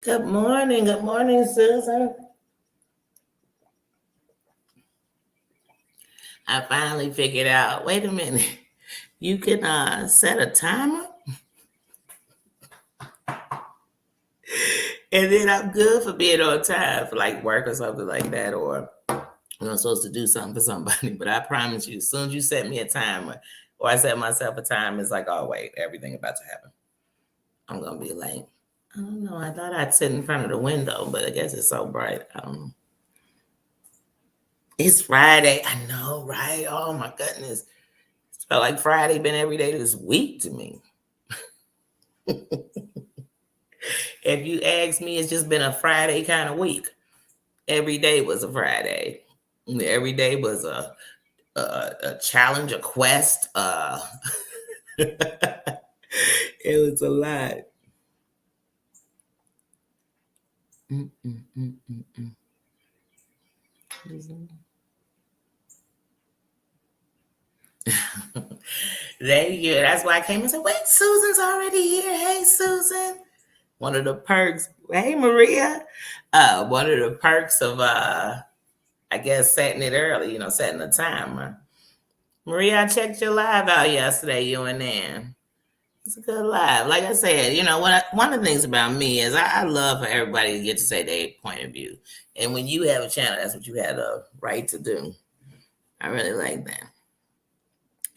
Good morning. Good morning, Susan. I finally figured out. Wait a minute. You can set a timer, and then I'm good for being on time for like work or something like that, or I'm supposed to do something for somebody. But I promise you, as soon as you set me a timer, or I set myself a time, it's like, oh wait, everything about to happen. I'm gonna be late. I don't know. I thought I'd sit in front of the window, but I guess it's so bright. I don't know. It's Friday. I know, right? Oh my goodness. It's felt like Friday been every day this week to me. If you ask me, it's just been a Friday kind of week. Every day was a Friday. Every day was a challenge, a quest. It was a lot. Mm, mm, mm, mm, mm. Thank you. That's why I came and said, wait, Susan's already here. Hey, Susan. One of the perks. Hey, Maria. One of the perks of I guess setting it early, setting a timer. Maria, I checked your live out yesterday, you and Nan. It's a good live. Like I said, one of the things about me is I love for everybody to get to say their point of view. And when you have a channel, that's what you have a right to do. I really like that.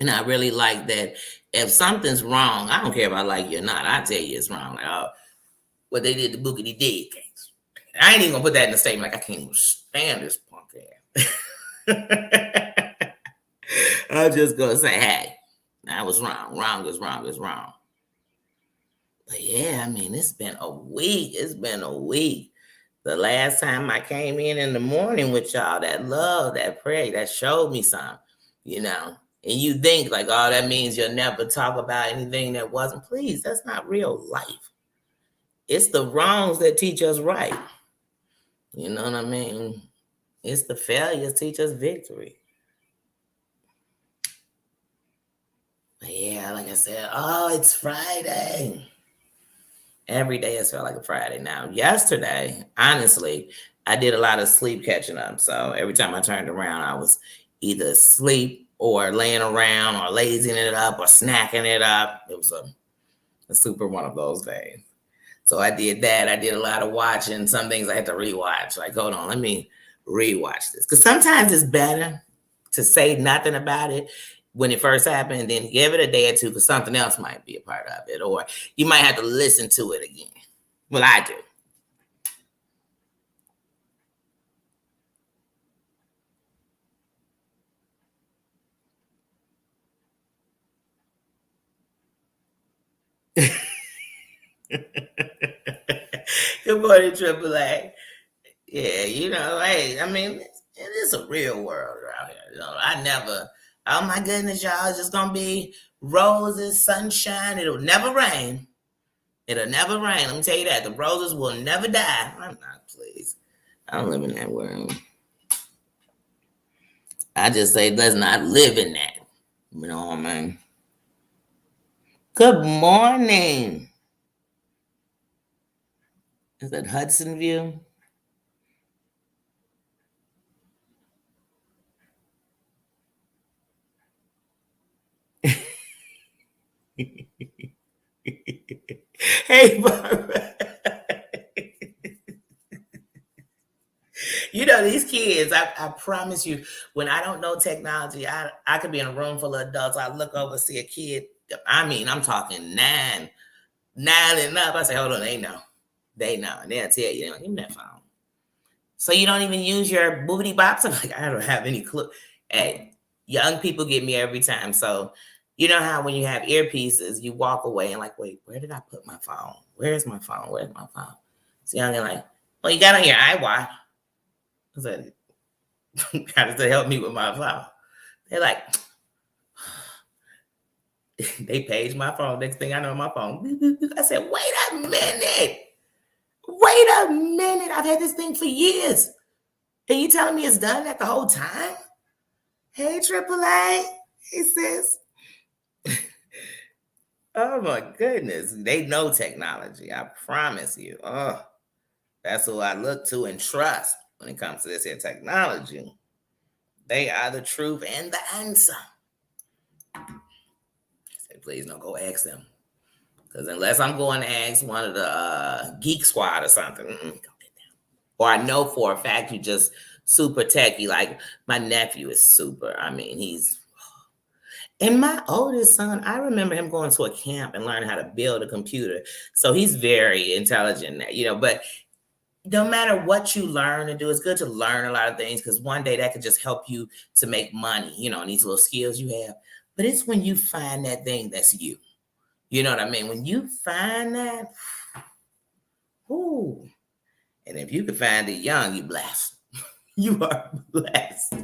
And I really like that if something's wrong, I don't care if I like you or not. I tell you it's wrong. Like, oh, what they did to Bookity Dead case. I ain't even gonna put that in the statement. Like I can't even stand this punk ass. I'm just gonna say, hey, I was wrong. Wrong is wrong is wrong. But yeah, I mean, it's been a week. It's been a week. The last time I came in the morning with y'all, that love, that prayer, that showed me something, you know. And you think like, oh, that means you'll never talk about anything that wasn't. Please, that's not real life. It's the wrongs that teach us right. You know what I mean? It's the failures teach us victory. But yeah, like I said, oh, it's Friday. Every day has felt like a Friday now. Yesterday, honestly, I did a lot of sleep catching up. So every time I turned around, I was either asleep or laying around or lazing it up or snacking it up. It was a super one of those days. So I did that. I did a lot of watching. Some things I had to rewatch. Like, hold on, let me rewatch this. Because sometimes it's better to say nothing about it when it first happened, then give it a day or two because something else might be a part of it. Or you might have to listen to it again. Well, I do. Good morning, Triple A. Yeah, hey, I mean, it is a real world around here. I never, oh my goodness, y'all, it's just gonna be roses, sunshine. It'll never rain. It'll never rain. Let me tell you that. The roses will never die. I'm not, please. I don't live in that world. I just say let's not live in that. You know what I mean? Good morning. Is that Hudson View? Hey, Barbara. These kids, I promise you, when I don't know technology, I could be in a room full of adults. I look over, see a kid. I mean, I'm talking nine and up. I say, hold on, they know. They know. And they'll tell you, give me that phone. So you don't even use your boobity bops? I'm like, I don't have any clue. Hey, young people get me every time. So you know how when you have earpieces, you walk away and like, wait, where did I put my phone? Where's my phone? Where's my phone? So young and like, well, you got on your iWatch. I said, how does that help me with my phone? They're like, they paged my phone. Next thing I know, my phone. I said, wait a minute. Wait a minute. I've had this thing for years. And you telling me it's done that the whole time? Hey, AAA. Hey, sis. Oh my goodness. They know technology. I promise you. Oh. That's who I look to and trust when it comes to this here technology. They are the truth and the answer. Say, please don't go ask them. Because unless I'm going to ask one of the Geek Squad or something, or I know for a fact you just super techie. Like my nephew is super. I mean, he's. And my oldest son, I remember him going to a camp and learning how to build a computer. So he's very intelligent, but no matter what you learn to do, it's good to learn a lot of things because one day that could just help you to make money, and these little skills you have. But it's when you find that thing that's you. You know what I mean? When you find that, ooh, and if you can find it young, you blessed. You are blessed.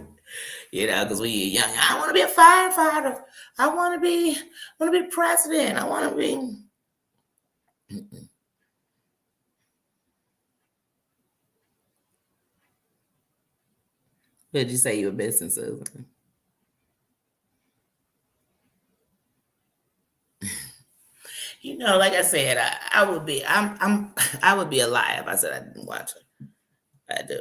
Because when you're young, I want to be a firefighter. I want to be president. I want to be. What did you say you were business, Susan? Like I said, I would be. I would be a lie if I said I didn't watch it. I do.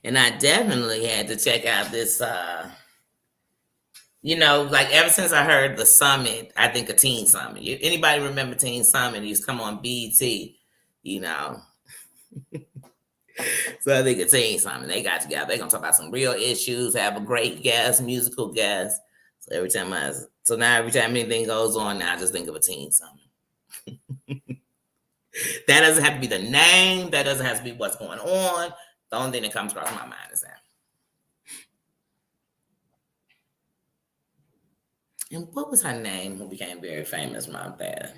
And I definitely had to check out this, like ever since I heard the summit, I think a Teen Summit. Anybody remember Teen Summit? He used to come on BET, So I think a Teen Summit, they got together. They're going to talk about some real issues, have a great guest, musical guest. So now every time anything goes on, now I just think of a Teen Summit. That doesn't have to be the name. That doesn't have to be what's going on. The only thing that comes across my mind is that. And what was her name who became very famous around that?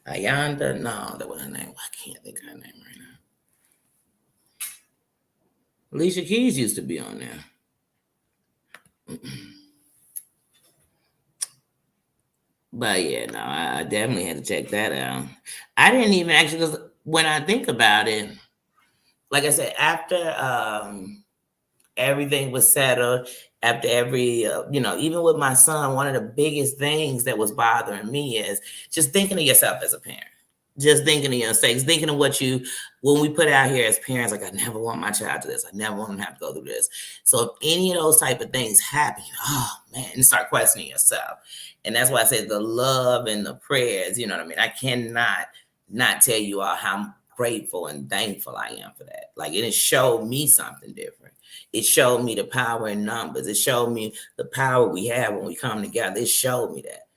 Ayanda? No, that wasn't her name. I can't think of her name right now. Alicia Keys used to be on there. But yeah, no, I definitely had to check that out. I didn't even actually, because when I think about it, like I said, after everything was settled, after every, even with my son, one of the biggest things that was bothering me is just thinking of yourself as a parent. Just thinking of your mistakes, thinking of when we put out here as parents, like, I never want my child to this. I never want them to have to go through this. So if any of those type of things happen, oh man, and start questioning yourself. And that's why I said the love and the prayers, you know what I mean? I cannot not tell you all how grateful and thankful I am for that. Like, it showed me something different. It showed me the power in numbers. It showed me the power we have when we come together. It showed me that.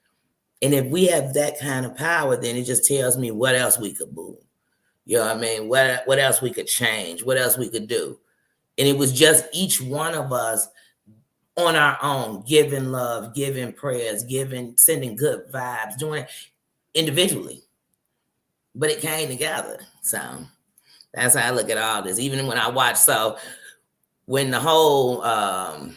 And if we have that kind of power, then it just tells me what else we could move. You know what I mean? What else we could change? What else we could do? And it was just each one of us on our own, giving love, giving prayers, sending good vibes, doing it individually. But it came together. So that's how I look at all this. Even when I watch, so when the whole I'm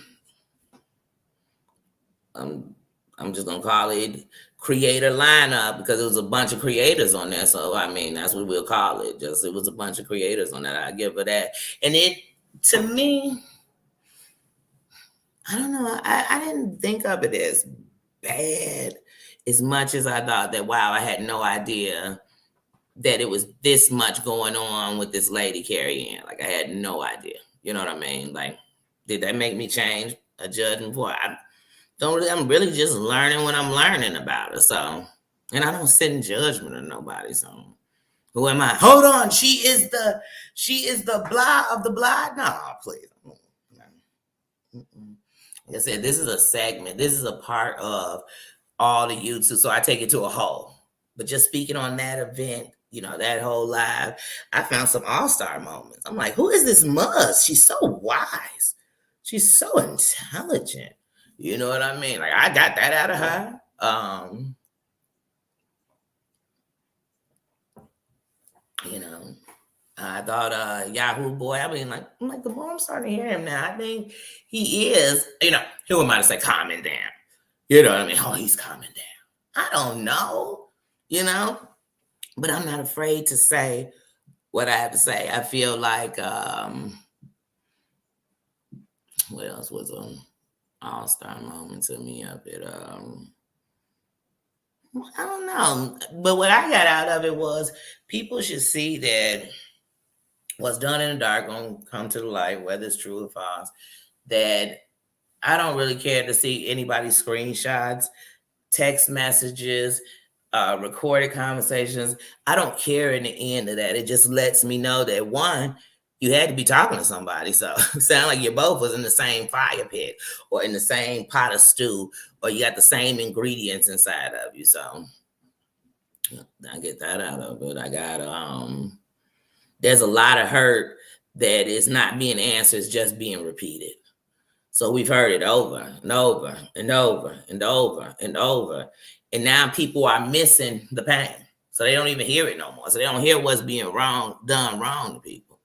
just gonna call it creator lineup, because it was a bunch of creators on there. So I mean, that's what we'll call it. Just it was a bunch of creators on that. I give her that. And it, to me, I don't know. I didn't think of it as bad as much as I thought that, wow, I had no idea that it was this much going on with this lady Carrie Ann. Like, I had no idea. You know what I mean? Like, did that make me change a judgment for? I'm really just learning what I'm learning about her. So, and I don't sit in judgment of nobody. So, who am I? Hold on, she is the blah of the blah. No, please. Like I said, this is a segment. This is a part of all the YouTube. So I take it to a whole. But just speaking on that event, that whole live, I found some all-star moments. I'm like, who is this Muzz? She's so wise. She's so intelligent. You know what I mean? Like, I got that out of her. I thought Yahoo Boy, I'm like, the more I'm starting to hear him now, I think he is, who am I to say calming down? You know what I mean? Oh, he's calming down. I don't know, but I'm not afraid to say what I have to say. I feel like, what else was an all-star moment to me up at, I don't know. But what I got out of it was people should see that what's done in the dark gonna come to the light, whether it's true or false. That I don't really care to see anybody's screenshots, text messages, recorded conversations. I don't care in the end of that. It just lets me know that one, you had to be talking to somebody. So it sounds like you both was in the same fire pit or in the same pot of stew, or you got the same ingredients inside of you. So I get that out of it. I got there's a lot of hurt that is not being answered, it's just being repeated. So we've heard it over and over and over and over and over. And now people are missing the pain. So they don't even hear it no more. So they don't hear what's being done wrong to people.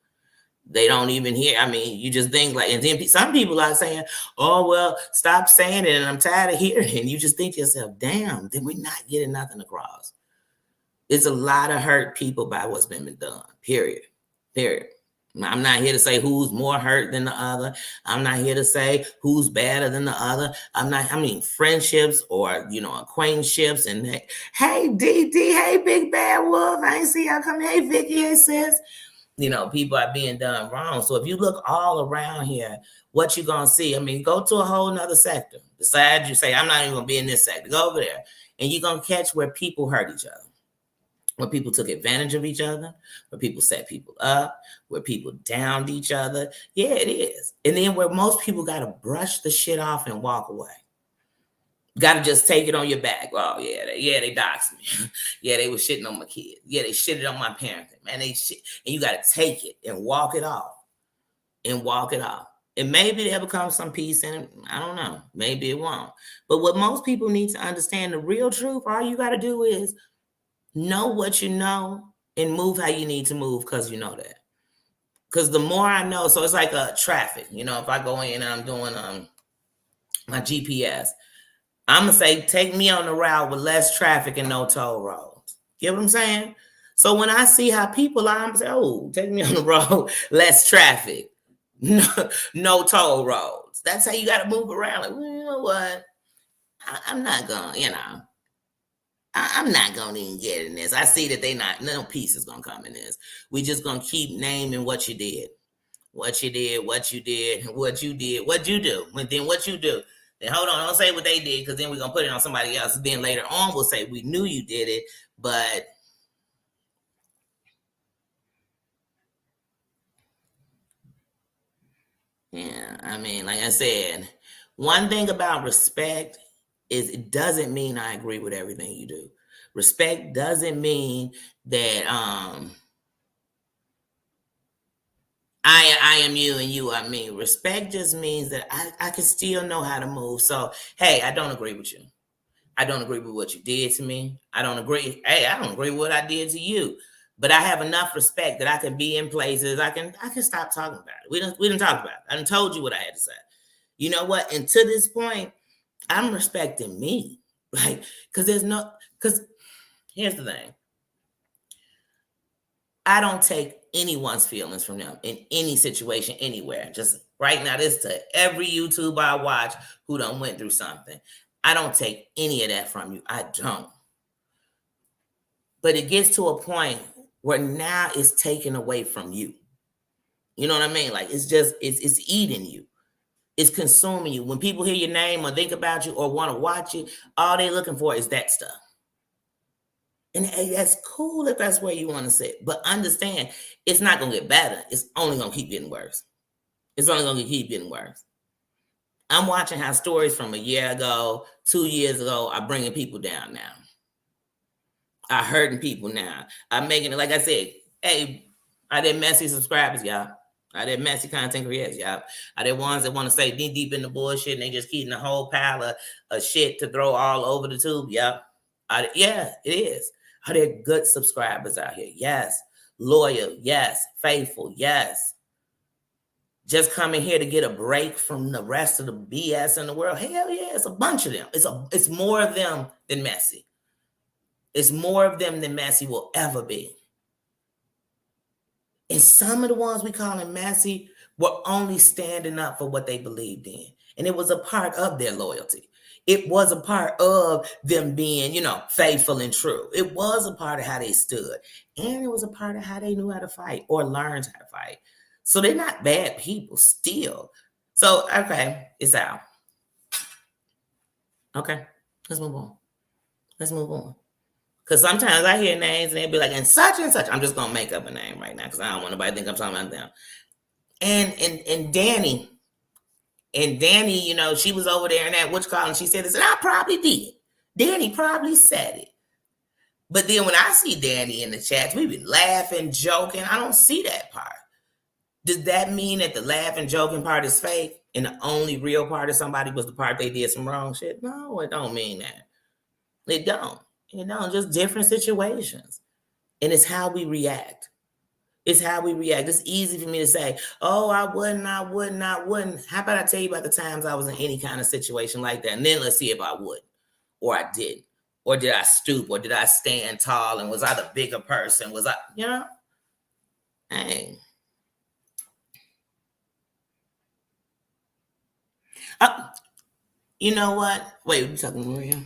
They don't even hear. I mean, you just think like, and then some people are saying, oh, well, stop saying it and I'm tired of hearing it. And you just think to yourself, damn, then we're not getting nothing across. It's a lot of hurt people by what's been done, period. I'm not here to say who's more hurt than the other. I'm not here to say who's better than the other. I mean, friendships or, acquaintanceships and hey, DD, hey, Big Bad Wolf. I ain't see y'all come. Hey, Vicky, hey, sis. People are being done wrong. So if you look all around here, what you going to see? I mean, go to a whole nother sector. Decide you say, I'm not even going to be in this sector. Go over there. And you're going to catch where people hurt each other. Where people took advantage of each other, where people set people up, where people downed each other. Yeah, it is. And then where most people got to brush the shit off and walk away. Got to just take it on your back. Oh, yeah, they doxed me. Yeah, they were shitting on my kids. Yeah, they shitted on my parents. Man, they shit. And you got to take it and walk it off. And maybe there'll become some peace in it. I don't know. Maybe it won't. But what most people need to understand, the real truth, all you got to do is know what you know and move how you need to move because you know that. Because the more I know, so it's like a traffic. If I go in and I'm doing my GPS, I'm going to say, take me on the route with less traffic and no toll roads. Get what I'm saying? So when I see how people are, I'm going to say, oh, take me on the road, less traffic, no toll roads. That's how you got to move around. Like, well, you know what? I'm not going to, I'm not going to even get in this. I see that no peace is going to come in this. We just going to keep naming what you did. What you did, what you did, what you did, what you do. And then what you do. Then hold on, don't say what they did because then we're going to put it on somebody else. And then later on we'll say we knew you did it, but yeah, I mean, like I said, one thing about respect is it doesn't mean I agree with everything you do. Respect doesn't mean that I am you and you are me. Respect just means that I can still know how to move. So, hey, I don't agree with you. I don't agree with what you did to me. I don't agree. Hey, I don't agree with what I did to you. But I have enough respect that I can be in places. I can stop talking about it. We didn't talk about it. I done told you what I had to say. You know what? And to this point, I'm respecting me. Like, because here's the thing. I don't take anyone's feelings from them in any situation, anywhere. Just right now, this to every YouTuber I watch who done went through something. I don't take any of that from you. I don't. But it gets to a point where now it's taken away from you. You know what I mean? Like it's eating you. It's consuming you. When people hear your name or think about you or want to watch it, all they're looking for is that stuff. And hey, that's cool if that's where you want to sit. But understand, it's not going to get better. It's only going to keep getting worse. It's only going to keep getting worse. I'm watching how stories from a year ago, 2 years ago are bringing people down now. Are hurting people now. I'm making it, like I said, hey, are there messy subscribers, y'all? Are there messy content creators, y'all? Are there ones that want to say deep in the bullshit and they just keeping a whole pile of shit to throw all over the tube, y'all? Yeah, it is. Are there good subscribers out here? Yes. Loyal? Yes. Faithful? Yes. Just coming here to get a break from the rest of the BS in the world? Hell yeah, it's a bunch of them. It's more of them than messy. It's more of them than messy will ever be. And some of the ones we call them messy were only standing up for what they believed in. And it was a part of their loyalty. It was a part of them being, faithful and true. It was a part of how they stood. And it was a part of how they knew how to fight or learned how to fight. So they're not bad people still. So, okay, it's out. Okay, let's move on. Let's move on. Because sometimes I hear names and they'll be like, and such and such. I'm just going to make up a name right now because I don't want nobody to think I'm talking about them. And Danny, she was over there in that witch call and she said this, and I probably did. Danny probably said it. But then when I see Danny in the chats, we be laughing, joking. I don't see that part. Does that mean that the laughing, joking part is fake and the only real part of somebody was the part they did some wrong shit? No, it don't mean that. It don't. It don't. Just different situations. And it's how we react. It's how we react. It's easy for me to say, oh, I wouldn't. How about I tell you about the times I was in any kind of situation like that? And then let's see if I would or I didn't. Or did I stoop? Or did I stand tall? And was I the bigger person? Was I, Hey. You know what? Wait, what are you talking about, Maria?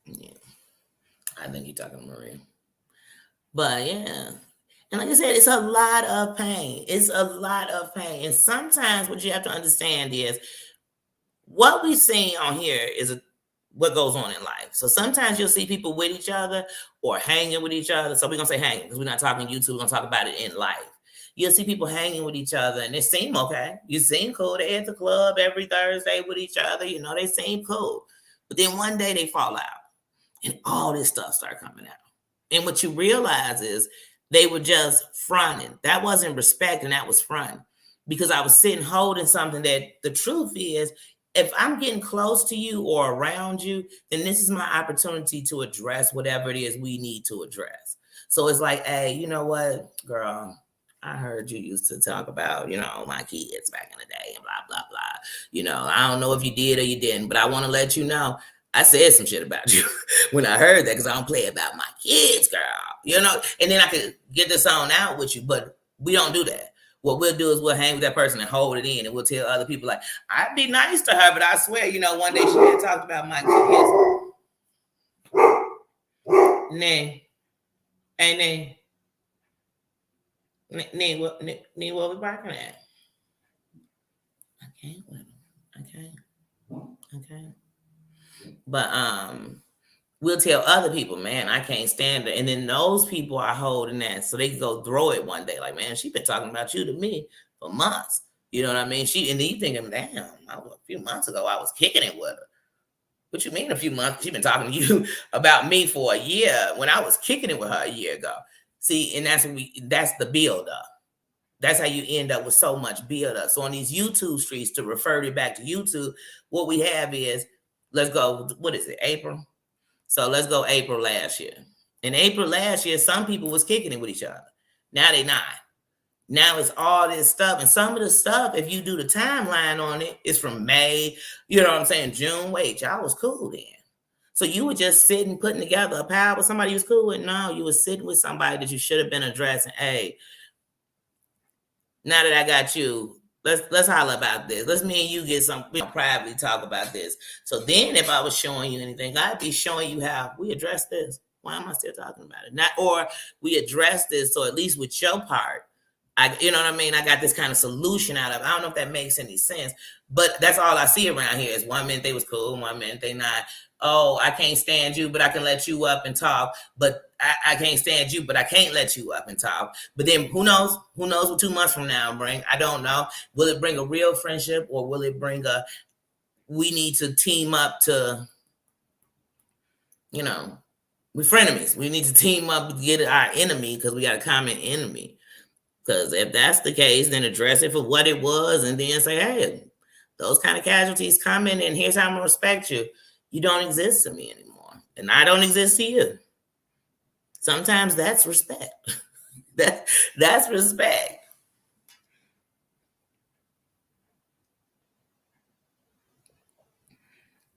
Yeah. I think you're talking to Maria. But yeah. And like I said, it's a lot of pain. It's a lot of pain. And sometimes what you have to understand is what we see on here is what goes on in life. So sometimes you'll see people with each other or hanging with each other. So we're going to say hanging because we're not talking YouTube. We're going to talk about it in life. You'll see people hanging with each other and they seem okay. You seem cool. They at the club every Thursday with each other. They seem cool. But then one day they fall out and all this stuff start coming out. And what you realize is they were just fronting. That wasn't respect and that was front. Because I was sitting holding something that the truth is, if I'm getting close to you or around you, then this is my opportunity to address whatever it is we need to address. So it's like, hey, you know what, girl, I heard you used to talk about, my kids back in the day and blah, blah, blah. I don't know if you did or you didn't, but I want to let you know I said some shit about you when I heard that because I don't play about my kids, girl. And then I could get this on out with you, but we don't do that. What we'll do is we'll hang with that person and hold it in, and we'll tell other people like, I'd be nice to her, but I swear, one day she had talked about my kids. Nay. Hey, Nay. Nay, what we barking at? Okay. But we'll tell other people, man, I can't stand it. And then those people are holding that so they can go throw it one day. Like, man, she been talking about you to me for months. You know what I mean? And then you thinking, damn, a few months ago I was kicking it with her. What you mean a few months? She been talking to you about me for a year when I was kicking it with her a year ago. See, and that's the build up. That's how you end up with so much build up. So on these YouTube streets, to refer it back to YouTube, what we have is, let's go, what is it, April? So let's go April last year. In April last year, some people was kicking it with each other. Now they not. Now it's all this stuff. And some of the stuff, if you do the timeline on it, it's from May, you know what I'm saying, June. Wait, y'all was cool then. So you were just sitting, putting together a pile with somebody you was cool with? No, you were sitting with somebody that you should have been addressing. Hey, now that I got you, let's holler about this. Let's me and you get some privately talk about this. So then if I was showing you anything, I'd be showing you how we address this. Why am I still talking about it? Or we address this, so at least with your part, you know what I mean? I got this kind of solution out of it. I don't know if that makes any sense, but that's all I see around here is 1 minute they was cool, 1 minute they not. Oh, I can't stand you, but I can let you up and talk. But I can't stand you, but I can't let you up and talk. But then who knows? Who knows what 2 months from now bring? I don't know. Will it bring a real friendship, or will it bring we need to team up to, we're frenemies. We need to team up to get our enemy because we got a common enemy. Because if that's the case, then address it for what it was and then say, hey, those kind of casualties coming, and here's how I'm going to respect you. You don't exist to me anymore, and I don't exist to you. Sometimes that's respect. That's respect.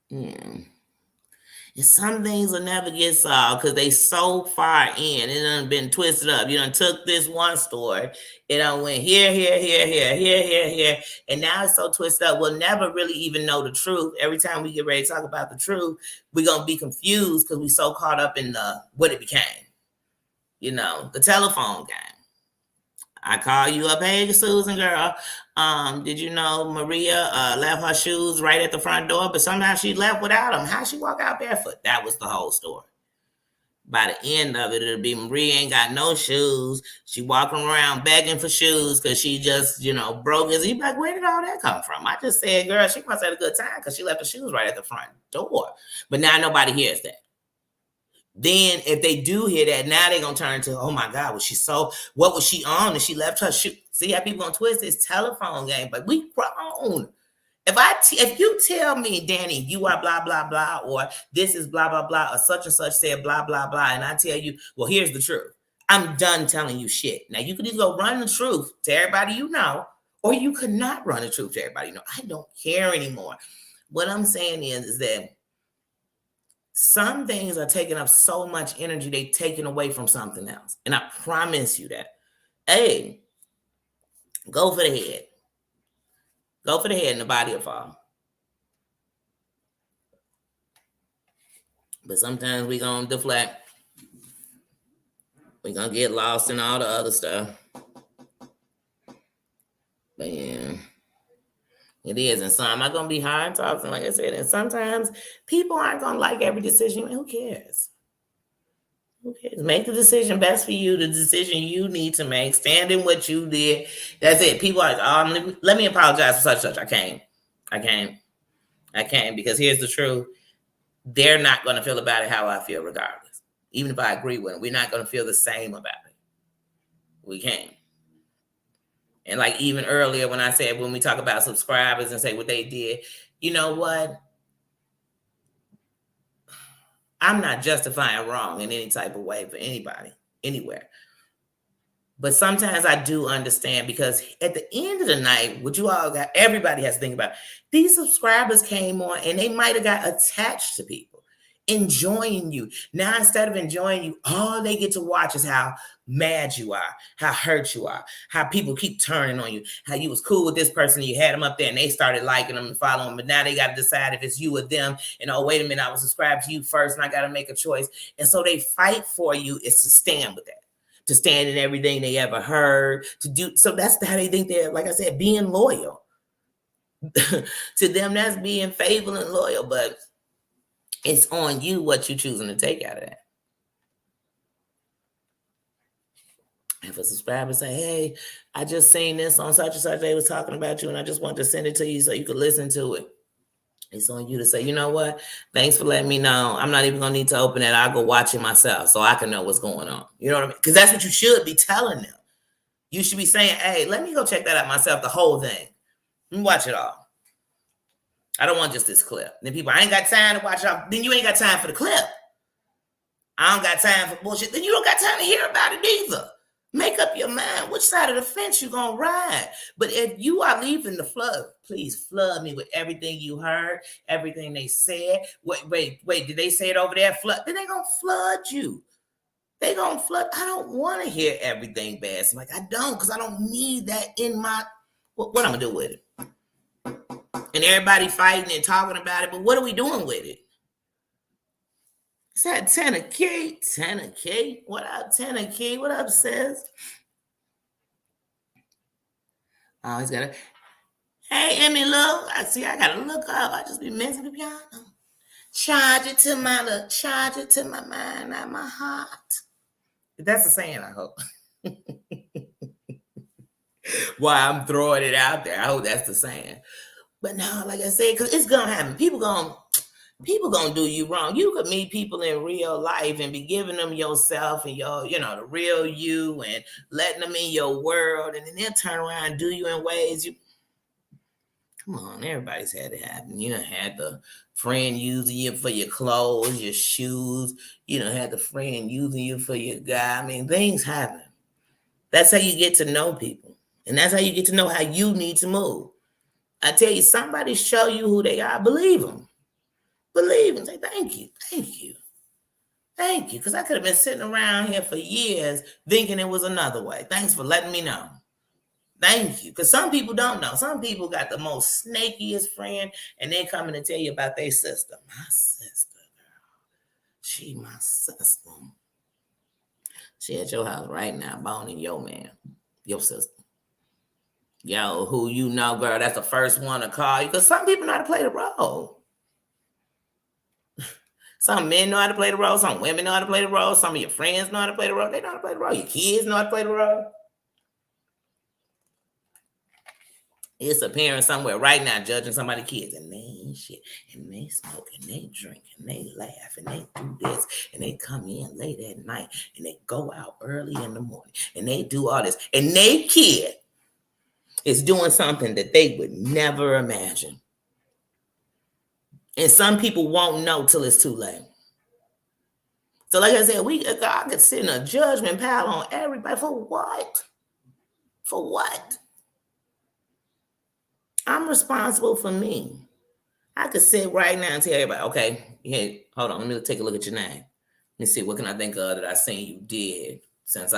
Yeah. And some things will never get solved because they so far in. It done been twisted up. You done took this one story. It done went here, here. And now it's so twisted up. We'll never really even know the truth. Every time we get ready to talk about the truth, we're going to be confused because we so caught up in what it became. The telephone game. I call you up, hey, Susan, girl. Did you know Maria left her shoes right at the front door, but somehow she left without them? How'd she walk out barefoot? That was the whole story. By the end of it, it'll be Maria ain't got no shoes. She walking around begging for shoes because she just, broke his. You be like, where did all that come from? I just said, girl, she must have had a good time because she left her shoes right at the front door. But now nobody hears that. Then if they do hear that, now they're going to turn to, oh my God, what was she on? And she left her shoe. See how people on twist this telephone game, but we grown. If you tell me, Danny, you are blah, blah, blah, or this is blah, blah, blah, or such and such said blah, blah, blah, and I tell you, well, here's the truth. I'm done telling you shit. Now you could either go run the truth to everybody you know, or you could not run the truth to everybody you know. I don't care anymore. What I'm saying is that some things are taking up so much energy, they're taking away from something else. And I promise you that. Hey, go for the head. Go for the head and the body will fall. But sometimes we're going to deflect. We're going to get lost in all the other stuff. But yeah. It is, and some are going to be hard talking, like I said, and sometimes people aren't going to like every decision. Who cares? Who cares? Make the decision best for you, the decision you need to make. Stand in what you did. That's it. People are like, let me apologize for such. I can't because here's the truth. They're not going to feel about it how I feel regardless. Even if I agree with them, we're not going to feel the same about it. We can't. And like even earlier when I said, when we talk about subscribers and say what they did, you know what? I'm not justifying wrong in any type of way for anybody, anywhere. But sometimes I do understand because at the end of the night, what you all got, everybody has to think about, these subscribers came on and they might have got attached to people, enjoying you. Now, instead of enjoying you, all they get to watch is how mad you are, how hurt you are, how people keep turning on you, how you was cool with this person, you had them up there and they started liking them and following them, but now they got to decide if it's you or them, and oh, wait a minute, I was subscribed to you first and I got to make a choice. And so they fight for you is to stand with that, to stand in everything they ever heard, to do. So that's how they think they're, like I said, being loyal. To them, that's being faithful and loyal, but it's on you what you're choosing to take out of that. If a subscriber say, hey, I just seen this on such and such, they was talking about you and I just wanted to send it to you so you could listen to it. It's on you to say, you know what? Thanks for letting me know. I'm not even going to need to open it. I'll go watch it myself so I can know what's going on. You know what I mean? Because that's what you should be telling them. You should be saying, hey, let me go check that out myself, the whole thing. Let me watch it all. I don't want just this clip. Then people, I ain't got time to watch it all. Then you ain't got time for the clip. I don't got time for bullshit. Then you don't got time to hear about it either. Make up your mind which side of the fence you're going to ride. But if you are leaving the flood, please flood me with everything you heard, everything they said. Wait, did they say it over there? Flood? Then they're going to flood you. They're going to flood. I don't want to hear everything bad. So like, I don't, because I don't need that in my, what I'm going to do with it? And everybody fighting and talking about it, but what are we doing with it? Is that Tanner K? Tanner K? What up, Tanner K? What up, sis? Oh, he's got a. Hey, Emmy, look. I gotta look up. I just be messing with piano. Charge it to my mind, not my heart. That's the saying, I hope. Why I'm throwing it out there. I hope that's the saying. But no, like I said, because it's gonna happen. People gonna do you wrong. You could meet people in real life and be giving them yourself and your, the real you and letting them in your world, and then they'll turn around and do you in ways you. Come on, everybody's had it happen. You done had the friend using you for your clothes, your shoes. You done had the friend using you for your guy. I mean, things happen. That's how you get to know people, and that's how you get to know how you need to move. I tell you, somebody show you who they are, believe them. believe and say, thank you. Because I could have been sitting around here for years thinking it was another way. Thanks for letting me know. Thank you. Because some people don't know. Some people got the most snakiest friend, and they coming to tell you about their sister. My sister, girl. She my sister. She at your house right now, boning your man, your sister. Yo, who you know, girl, that's the first one to call you. Because some people know how to play the role. Some men know how to play the role. Some women know how to play the role. Some of your friends know how to play the role. They know how to play the role. Your kids know how to play the role. It's a parent somewhere right now judging somebody's kids, and they ain't shit, and they smoke, and they drink, and they laugh, and they do this, and they come in late at night, and they go out early in the morning, and they do all this, and they kid is doing something that they would never imagine. And some people won't know till it's too late. So like I said, God could sit in a judgment pile on everybody. For what? For what? I'm responsible for me. I could sit right now and tell everybody, okay, hey, hold on, let me take a look at your name. Let me see, what can I think of that I seen you did since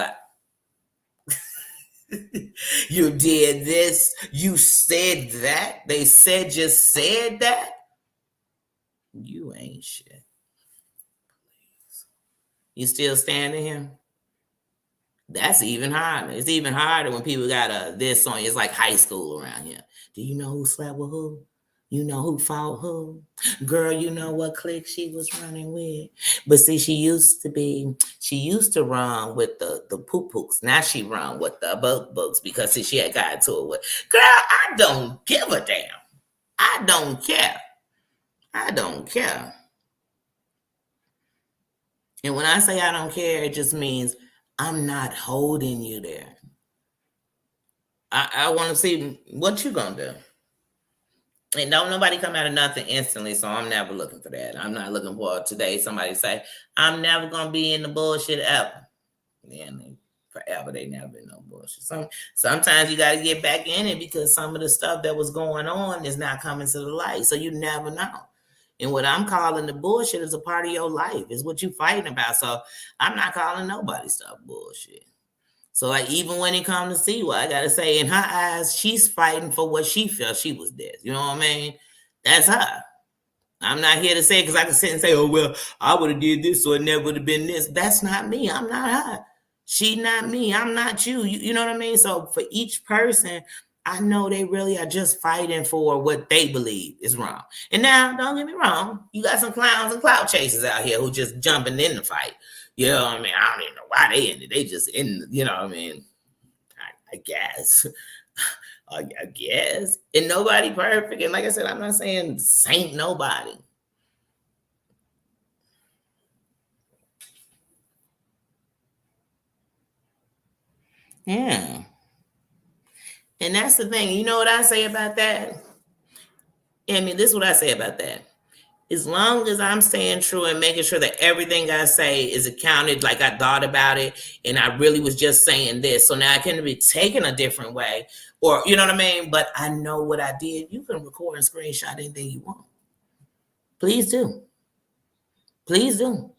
you did this, you said that, they said just said that. You ain't shit. You still standing here? That's even harder. It's even harder when people got a this on you. It's like high school around here. Do you know who slept with who? You know who fought who? Girl, you know what clique she was running with? But see, she used to run with the poo-pooks. Now she run with the books because see, she had got into it with. Girl, I don't give a damn. I don't care. I don't care. And when I say I don't care, it just means I'm not holding you there. I want to see what you gonna do. And don't nobody come out of nothing instantly, so I'm never looking for that. I'm not looking for today somebody say, I'm never gonna be in the bullshit ever. And forever they never been no bullshit. Sometimes you gotta get back in it because some of the stuff that was going on is not coming to the light. So you never know. And what I'm calling the bullshit is a part of your life. It's what you fighting about. So I'm not calling nobody stuff bullshit. So like even when it comes to see what I gotta say, in her eyes, she's fighting for what she felt she was dead. You know what I mean? That's her. I'm not here to say because I can sit and say, oh well, I would have did this, so it never would have been this. That's not me. I'm not her. She not me. I'm not you. You know what I mean? So for each person, I know they really are just fighting for what they believe is wrong. And now, don't get me wrong, you got some clowns and clout chasers out here who just jumping in the fight. You know what I mean? I don't even know why they in it. They just in, you know what I mean? I guess. I guess. And nobody perfect. And like I said, I'm not saying saint nobody. Yeah. And that's the thing. You know what I say about that? I mean, this is what I say about that. As long as I'm staying true and making sure that everything I say is accounted, like I thought about it, and I really was just saying this. So now I can be taken a different way, or you know what I mean? But I know what I did. You can record and screenshot anything you want. Please do. Please do.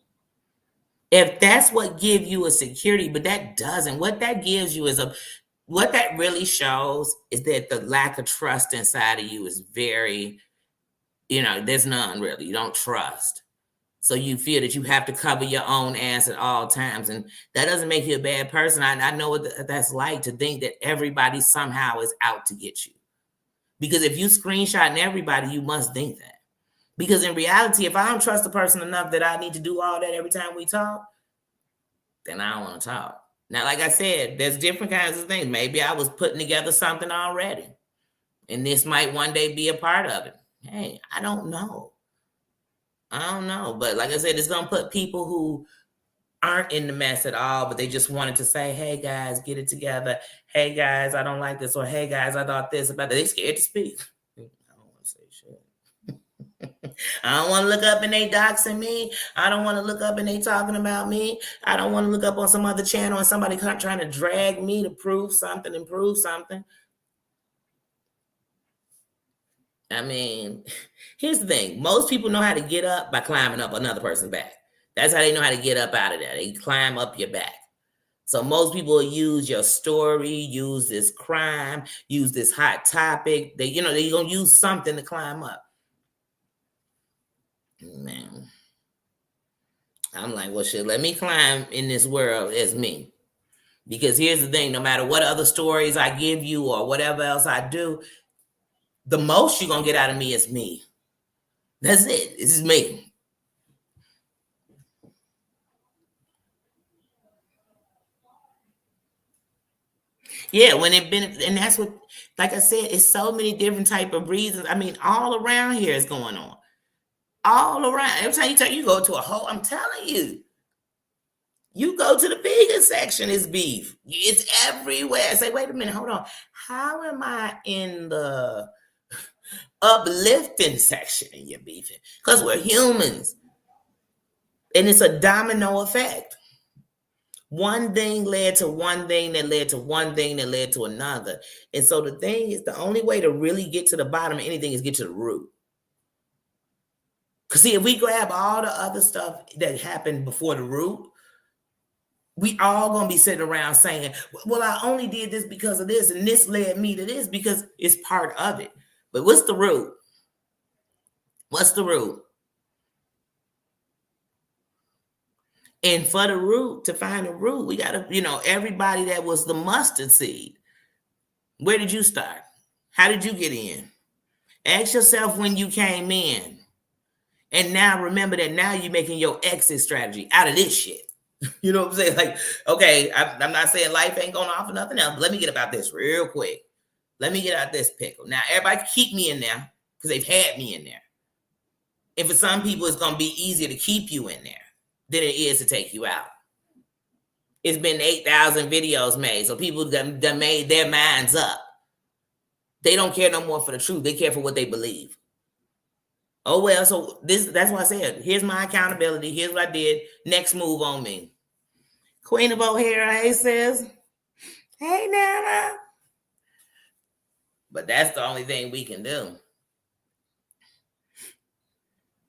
If that's what gives you a security, but that doesn't, what that gives you is what that really shows is that the lack of trust inside of you is very, there's none really. You don't trust. So you feel that you have to cover your own ass at all times. And that doesn't make you a bad person. I know what that's like to think that everybody somehow is out to get you. Because if you screenshotting everybody, you must think that. Because in reality, if I don't trust a person enough that I need to do all that every time we talk, then I don't want to talk. Now, like I said, there's different kinds of things. Maybe I was putting together something already, and this might one day be a part of it. Hey, I don't know. But like I said, it's going to put people who aren't in the mess at all, but they just wanted to say, hey, guys, get it together. Hey, guys, I don't like this. Or, hey, guys, I thought this about that. They scared to speak. I don't want to say shit. I don't want to look up and they doxing me. I don't want to look up and they talking about me. I don't want to look up on some other channel and somebody trying to drag me to prove something and prove something. I mean, here's the thing. Most people know how to get up by climbing up another person's back. That's how they know how to get up out of there. They climb up your back. So most people use your story, use this crime, use this hot topic. They're gonna use something to climb up. Man, I'm like, well, shit, let me climb in this world as me. Because here's the thing, no matter what other stories I give you or whatever else I do, the most you're gonna get out of me is me. That's it. This is me. Yeah, when it been, and that's what, like I said, it's so many different type of reasons. I mean, all around here is going on. All around. Every time you go to a hole, I'm telling you, you go to the biggest section, is beef. It's everywhere. I say, wait a minute, hold on. How am I in the uplifting section and you're beefing? Because we're humans. And it's a domino effect. One thing led to one thing that led to one thing that led to another. And so the thing is, the only way to really get to the bottom of anything is get to the root. Because see, if we grab all the other stuff that happened before the root, we all gonna be sitting around saying, well, I only did this because of this, and this led me to this, because it's part of it. But what's the root? What's the root? And for the root, to find the root, we gotta, everybody that was the mustard seed. Where did you start? How did you get in? Ask yourself when you came in. And now remember that now you're making your exit strategy out of this shit. You know what I'm saying? Like, okay, I'm not saying life ain't going off or nothing else, but let me get about this real quick. Let me get out this pickle. Now, everybody keep me in there because they've had me in there. And for some people, it's going to be easier to keep you in there than it is to take you out. It's been 8,000 videos made, so people that made their minds up. They don't care no more for the truth. They care for what they believe. Oh, well, so that's what I said. Here's my accountability. Here's what I did. Next move on me. Queen of O'Hara, hey, sis. Hey, Nana. But that's the only thing we can do.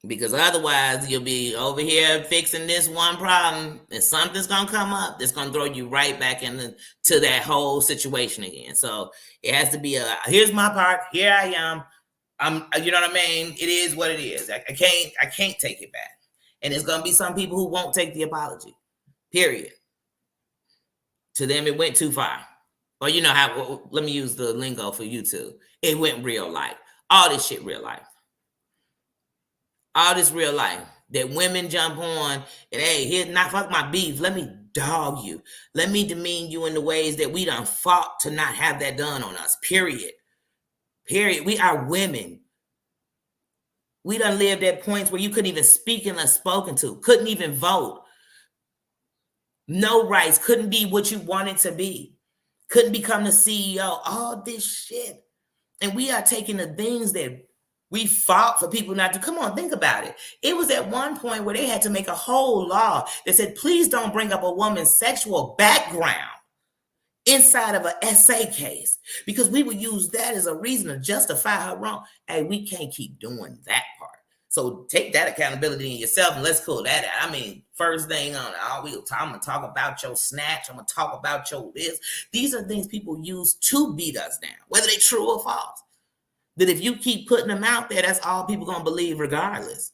Because otherwise, you'll be over here fixing this one problem, and something's going to come up that's going to throw you right back into that whole situation again. So it has to be here's my part. Here I am. You know what I mean? It is what it is. I can't take it back. And there's gonna be some people who won't take the apology. Period. To them, it went too far. Or you know how? Let me use the lingo for YouTube. It went real life. All this shit, real life. All this real life that women jump on and hey, here's not fuck my beef. Let me dog you. Let me demean you in the ways that we done fought to not have that done on us. Period. Period. We are women. We done lived at points where you couldn't even speak unless spoken to, couldn't even vote. No rights, couldn't be what you wanted to be, couldn't become the CEO, all this shit. And we are taking the things that we fought for people not to. Come on, think about it. It was at one point where they had to make a whole law that said, please don't bring up a woman's sexual background inside of an essay case, because we would use that as a reason to justify her wrong. Hey, we can't keep doing that part. So take that accountability in yourself and let's pull that out. I mean, first thing on I'm going to talk about your snatch. I'm going to talk about your this. These are things people use to beat us down, whether they're true or false. That if you keep putting them out there, that's all people going to believe regardless.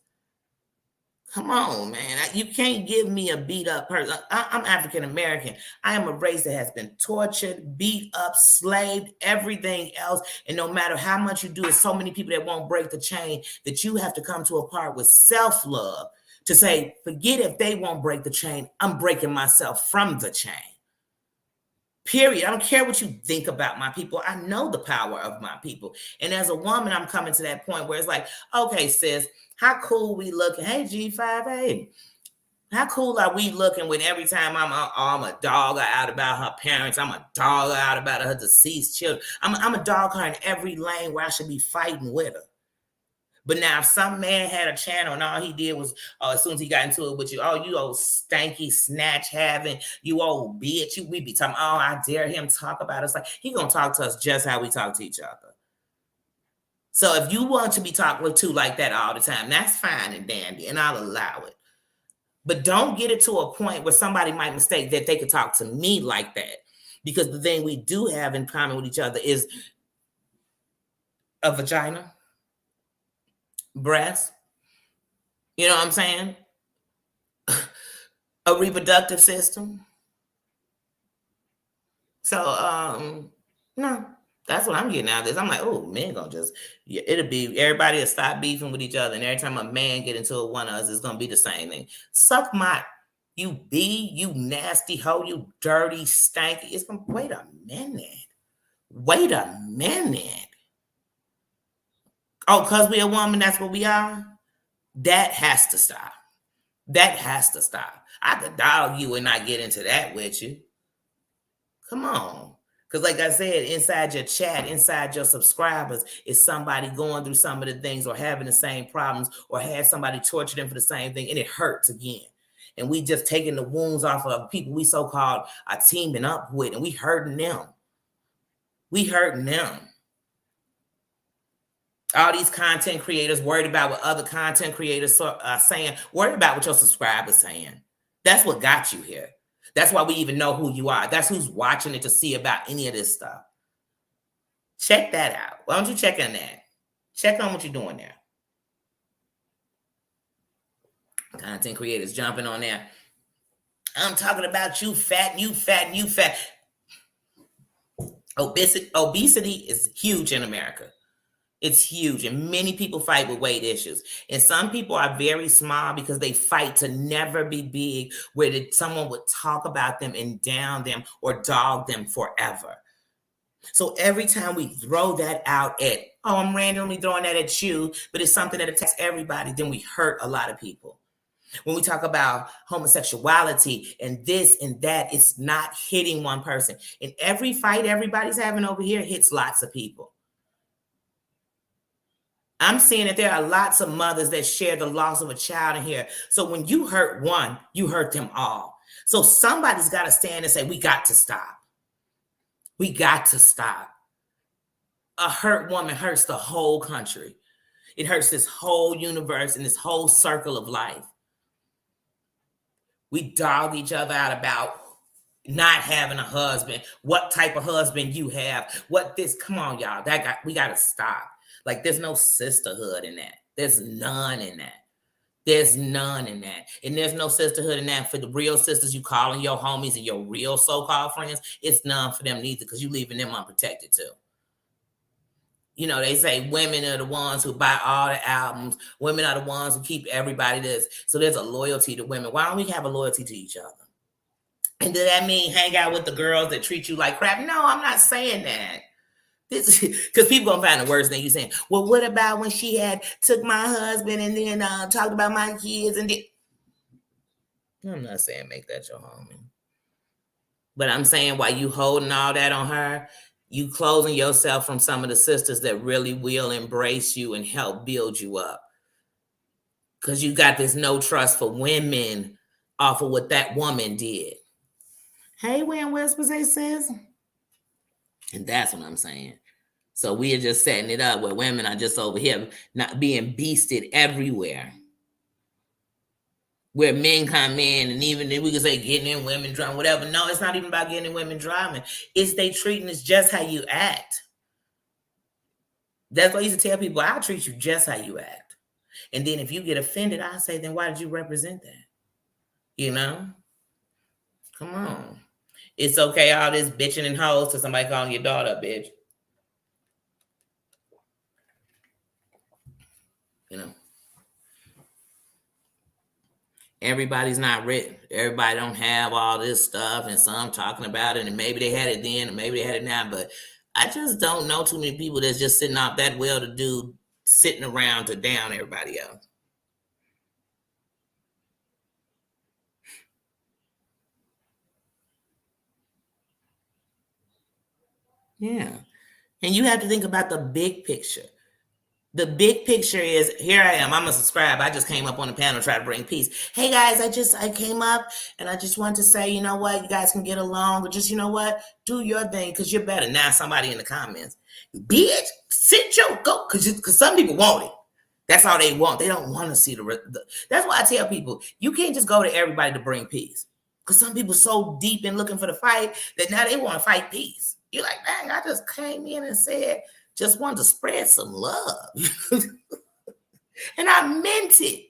Come on, man. You can't give me a beat up person. I'm African American. I am a race that has been tortured, beat up, slaved, everything else. And no matter how much you do, there's so many people that won't break the chain that you have to come to a part with self-love to say, forget if they won't break the chain. I'm breaking myself from the chain. Period. I don't care what you think about my people. I know the power of my people. And as a woman, I'm coming to that point where it's like, okay, sis, how cool we looking? Hey, G5A. How cool are we looking when every time I'm a dog out about her parents, I'm a dog out about her deceased children. I'm a dog her in every lane where I should be fighting with her. But now if some man had a channel and all he did was, as soon as he got into it with you, oh, you old stanky snatch having, you old bitch, we be talking, oh, I dare him talk about us. Like, he gonna talk to us just how we talk to each other. So if you want to be talked to like that all the time, that's fine and dandy, and I'll allow it. But don't get it to a point where somebody might mistake that they could talk to me like that. Because the thing we do have in common with each other is a vagina, breast, you know what I'm saying? A reproductive system. So, no, that's what I'm getting out of this. I'm like, oh, men gonna just, yeah, it'll be, everybody will stop beefing with each other. And every time a man get into it, one of us, it's gonna be the same thing. Suck my, you nasty hoe, you dirty, stanky. It's gonna, wait a minute. Wait a minute. Oh, because we're a woman, that's what we are? That has to stop. That has to stop. I could dog you and not get into that with you. Come on. Because like I said, inside your chat, inside your subscribers, is somebody going through some of the things or having the same problems or had somebody torture them for the same thing, and it hurts again. And we just taking the wounds off of people we so-called are teaming up with, and we hurting them. We hurting them. All these content creators worried about what other content creators are saying, worried about what your subscribers saying. That's what got you here. That's why we even know who you are. That's who's watching it to see about any of this stuff. Check that out. Why don't you check on that? Check on what you're doing there. Content creators jumping on there. I'm talking about you fat, you fat, you fat. Obesity is huge in America. It's huge, and many people fight with weight issues. And some people are very small because they fight to never be big, where someone would talk about them and down them or dog them forever. So every time we throw that out at, oh, I'm randomly throwing that at you, but it's something that attacks everybody, then we hurt a lot of people. When we talk about homosexuality and this and that, it's not hitting one person. And every fight everybody's having over here hits lots of people. I'm seeing that there are lots of mothers that share the loss of a child in here. So when you hurt one, you hurt them all. So somebody's got to stand and say, we got to stop. We got to stop. A hurt woman hurts the whole country. It hurts this whole universe and this whole circle of life. We dog each other out about not having a husband, what type of husband you have, what this, come on, y'all, we got to stop. Like, there's no sisterhood in that. There's none in that. There's none in that. And there's no sisterhood in that for the real sisters you calling your homies and your real so-called friends. It's none for them neither, because you leaving them unprotected too. You know, they say women are the ones who buy all the albums. Women are the ones who keep everybody this. So there's a loyalty to women. Why don't we have a loyalty to each other? And does that mean hang out with the girls that treat you like crap? No, I'm not saying that. Because people gonna find the worst thing you saying. Well, what about when she had took my husband and then talked about my kids and did? I'm not saying make that your homie, but I'm saying while you holding all that on her, you closing yourself from some of the sisters that really will embrace you and help build you up. Because you got this no trust for women off of what that woman did. Hey, when Whispers, they says. And that's what I'm saying. So we are just setting it up where women are just over here not being beasted everywhere. Where men come in, and even if we can say getting in women driving, whatever. No, it's not even about getting in women driving. It's they treating us just how you act. That's why I used to tell people, I'll treat you just how you act. And then if you get offended, I say, then why did you represent that? You know? Come on. It's okay, all this bitching and hoes to somebody calling your daughter a bitch. You know? Everybody's not written. Everybody don't have all this stuff, and some talking about it, and maybe they had it then, and maybe they had it now, but I just don't know too many people that's just sitting off that well-to-do, sitting around to down everybody else. Yeah. And you have to think about the big picture. The big picture is, here I am. I'm a subscribe. I just came up on the panel to try to bring peace. Hey guys, I came up and I just want to say, you know what, you guys can get along, but just, you know what, do your thing because you're better. Now somebody in the comments, bitch, sit your go, because some people want it. That's all they want. They don't want to see the. That's why I tell people, you can't just go to everybody to bring peace. Because some people so deep in looking for the fight that now they want to fight peace. You're like, dang, I just came in and said, just wanted to spread some love. And I meant it.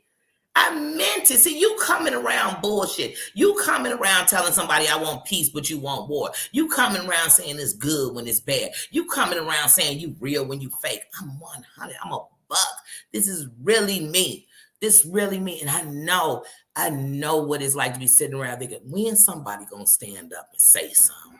I meant it. See, you coming around bullshit. You coming around telling somebody I want peace, but you want war. You coming around saying it's good when it's bad. You coming around saying you real when you fake. I'm 100. I'm a buck. This is really me. This really me. And I know what it's like to be sitting around thinking, when somebody gonna stand up and say something?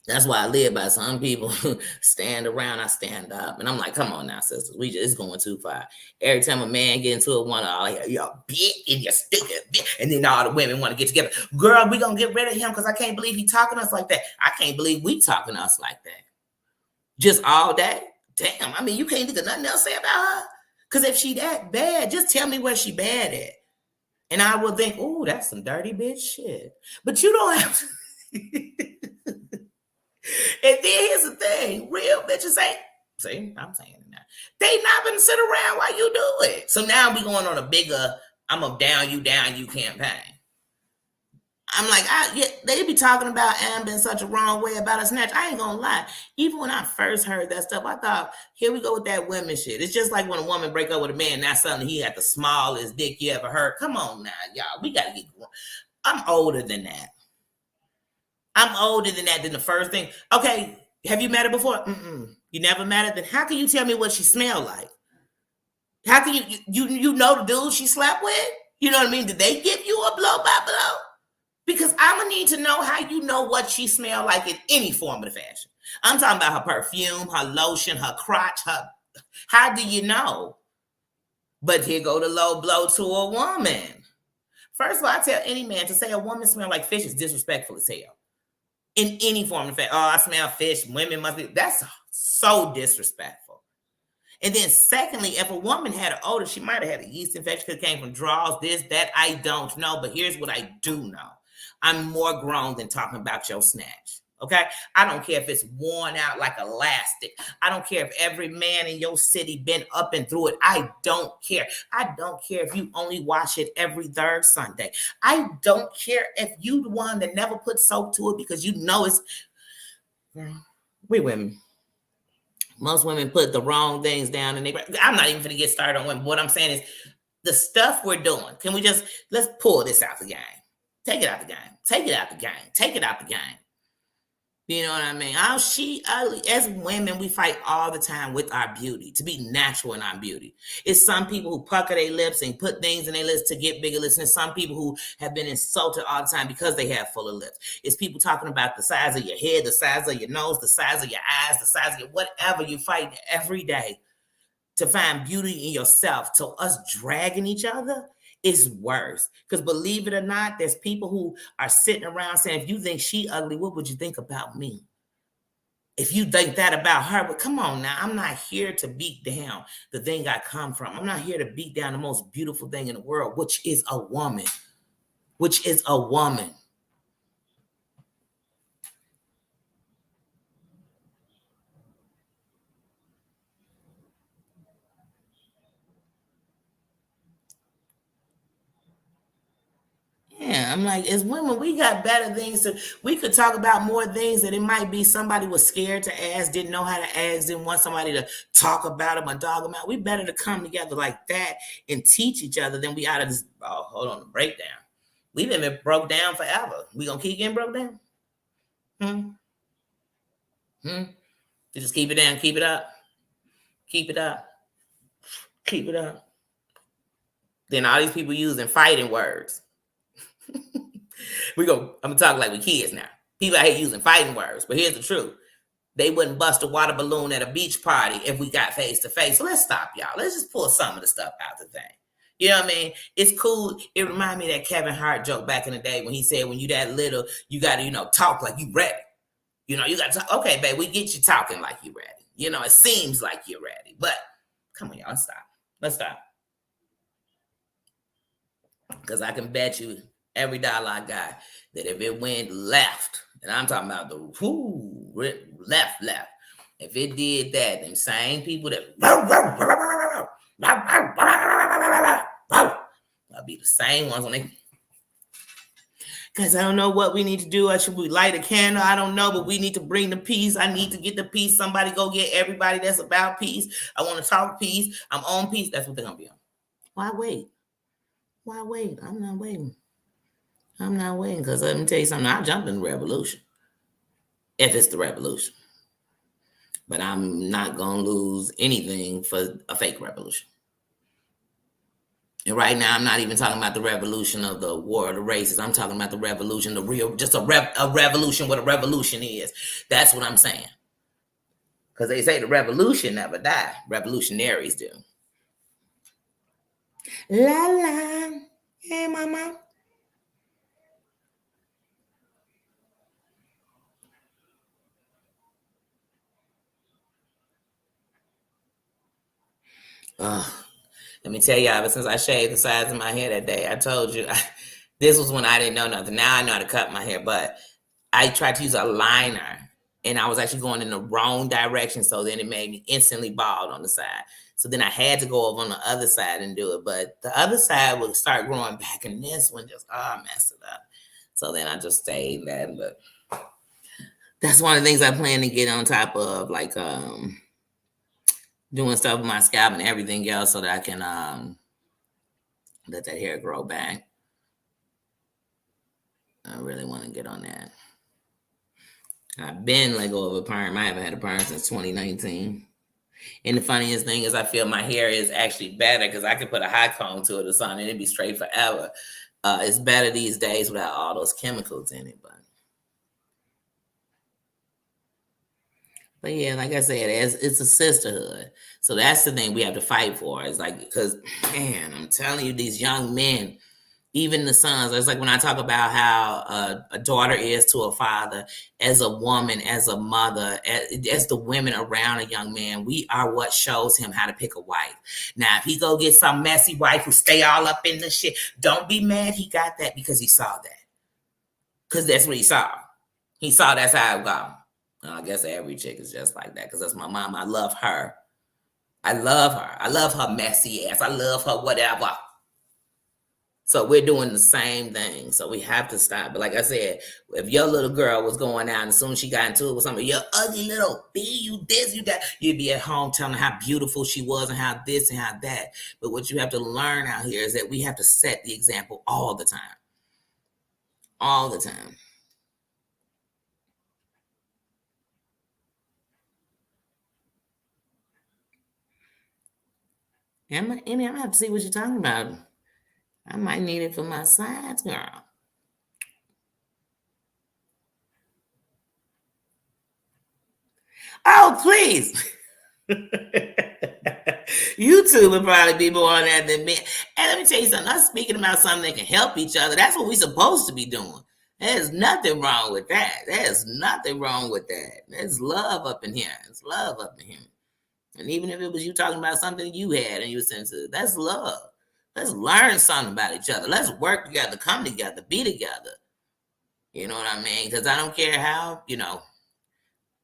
That's why I live by. Some people stand around, I stand up. And I'm like, come on now, sisters. It's going too far. Every time a man get into it, one of all, you're bitch and you're stupid bitch. And then all the women want to get together. Girl, we going to get rid of him because I can't believe he talking to us like that. I can't believe we talking to us like that. Just all day? Damn, I mean, you can't think of nothing else to say about her? Because if she that bad, just tell me where she bad at. And I will think, oh, that's some dirty bitch shit. But you don't have to. And then here's the thing, real bitches ain't, see, I'm saying it now. They not gonna sit around while you do it. So now we going on a bigger, I'm a down you campaign. I'm like, they be talking about Amber in such a wrong way about a snatch. I ain't gonna lie. Even when I first heard that stuff, I thought, here we go with that women shit. It's just like when a woman break up with a man, now suddenly he had the smallest dick you ever heard. Come on now, y'all. We gotta get grown. I'm older than that. I'm older than that. Than the first thing. Okay, have you met her before? You never met her? Then how can you tell me what she smelled like? How can you know the dude she slept with? You know what I mean? Did they give you a blow by blow? Because I'm gonna need to know how you know what she smelled like in any form of the fashion. I'm talking about her perfume, her lotion, her crotch, how do you know? But here go the low blow to a woman. First of all, I tell any man to say a woman smells like fish is disrespectful as hell. In any form of fact, I smell fish, women must be, that's so disrespectful. And then secondly, if a woman had an odor, she might have had a yeast infection because it came from draws, this, that, I don't know. But here's what I do know. I'm more grown than talking about your snatch. Okay? I don't care if it's worn out like elastic. I don't care if every man in your city been up and through it. I don't care. I don't care if you only wash it every third Sunday. I don't care if you the one that never put soap to it because you know it's... We women. Most women put the wrong things down and I'm not even going to get started on women. What I'm saying is the stuff we're doing. Can we just... Let's pull this out the game. Take it out the game. Take it out the game. Take it out the game. You know what I mean? As women, we fight all the time with our beauty, to be natural in our beauty. It's some people who pucker their lips and put things in their lips to get bigger lips. And it's some people who have been insulted all the time because they have fuller lips. It's people talking about the size of your head, the size of your nose, the size of your eyes, the size of your whatever. You fight every day to find beauty in yourself. So us dragging each other is worse. Because believe it or not, there's people who are sitting around saying, if you think she ugly, what would you think about me? If you think that about her, but come on now, I'm not here to beat down the thing I come from. I'm not here to beat down the most beautiful thing in the world, which is a woman. Which is a woman. Yeah, I'm like, as women, we got better things we could talk about more things that it might be somebody was scared to ask, didn't know how to ask, didn't want somebody to talk about them or dog them out. We better to come together like that and teach each other than we out of this, hold on, the breakdown. We've been broke down forever. We gonna keep getting broke down? You just keep it down, keep it up. Keep it up. Keep it up. Then all these people using fighting words. I'm gonna talk like we kids now. People out here using fighting words, but here's the truth. They wouldn't bust a water balloon at a beach party if we got face to face. So let's stop, y'all. Let's just pull some of the stuff out the thing. You know what I mean? It's cool. It reminds me of that Kevin Hart joke back in the day when he said, when you that little, you gotta, talk like you ready. You gotta talk. Okay, babe, we get you talking like you ready. it seems like you're ready. But come on, y'all, stop. Let's stop. Because I can bet you every dollar I got that if it went left, and I'm talking about the left, if it did that, them same people that I'll be the same ones when they. Because I don't know what we need to do. Should we light a candle? I don't know, but we need to bring the peace. I need to get the peace. Somebody go get everybody that's about peace. I want to talk peace. I'm on peace. That's what they're going to be on. Why wait? Why wait? I'm not waiting. Because let me tell you something. I jumped in the revolution. If it's the revolution. But I'm not going to lose anything for a fake revolution. And right now, I'm not even talking about the revolution of the war of the races. I'm talking about the revolution, the real, just a revolution, what a revolution is. That's what I'm saying. Because they say the revolution never die. Revolutionaries do. La la. Hey, mama. Let me tell you, ever since I shaved the sides of my hair that day, I told you, this was when I didn't know nothing. Now I know how to cut my hair, but I tried to use a liner, and I was actually going in the wrong direction, so then it made me instantly bald on the side. So then I had to go over on the other side and do it, but the other side would start growing back, and this one just, messed it up. So then I just stayed that, but that's one of the things I plan to get on top of, like, doing stuff with my scalp and everything else so that I can let that hair grow back. I really want to get on that. I've been let go of a perm. I haven't had a perm since 2019. And the funniest thing is I feel my hair is actually better because I could put a high comb to it or something and it'd be straight forever. It's better these days without all those chemicals in it. But yeah, like I said, it's a sisterhood. So that's the thing we have to fight for. It's like, because, man, I'm telling you, these young men, even the sons, it's like when I talk about how a daughter is to a father, as a woman, as a mother, as the women around a young man, we are what shows him how to pick a wife. Now, if he go get some messy wife who stay all up in the shit, don't be mad he got that because he saw that. Because that's what he saw. He saw that's how it go. I guess every chick is just like that because that's my mom. I love her. I love her messy ass. I love her whatever. So we're doing the same thing. So we have to stop. But like I said, if your little girl was going out and as soon as she got into it with somebody, you're ugly little B, you this, you that, you'd be at home telling her how beautiful she was and how this and how that. But what you have to learn out here is that we have to set the example all the time. All the time. Emmy, I'm gonna have to see what you're talking about. I might need it for my sides, girl. Oh, please. YouTube would probably be more on that than me. And let me tell you something. I'm speaking about something that can help each other. That's what we're supposed to be doing. There's nothing wrong with that. There's nothing wrong with that. There's love up in here. There's love up in here. And even if it was you talking about something you had and you were sensitive, that's love. Let's learn something about each other. Let's work together, come together, be together. You know what I mean? Because I don't care how,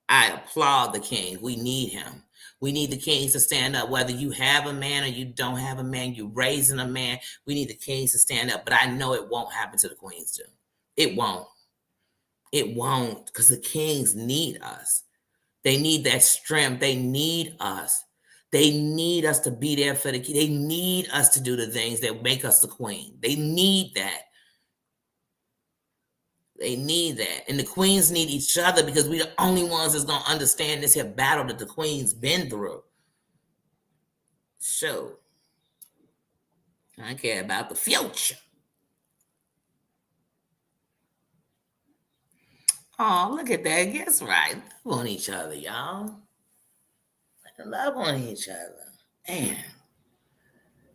I applaud the king. We need him. We need the kings to stand up. Whether you have a man or you don't have a man, you're raising a man, we need the kings to stand up. But I know it won't happen to the queens too. It won't. It won't because the kings need us. They need that strength. They need us. They need us to be there for the king. They need us to do the things that make us the queen. They need that. They need that. And the queens need each other because we're the only ones that's going to understand this here battle that the queens been through. So, I care about the future. Oh, look at that. Guess right. Love on each other, y'all. Love on each other. Man.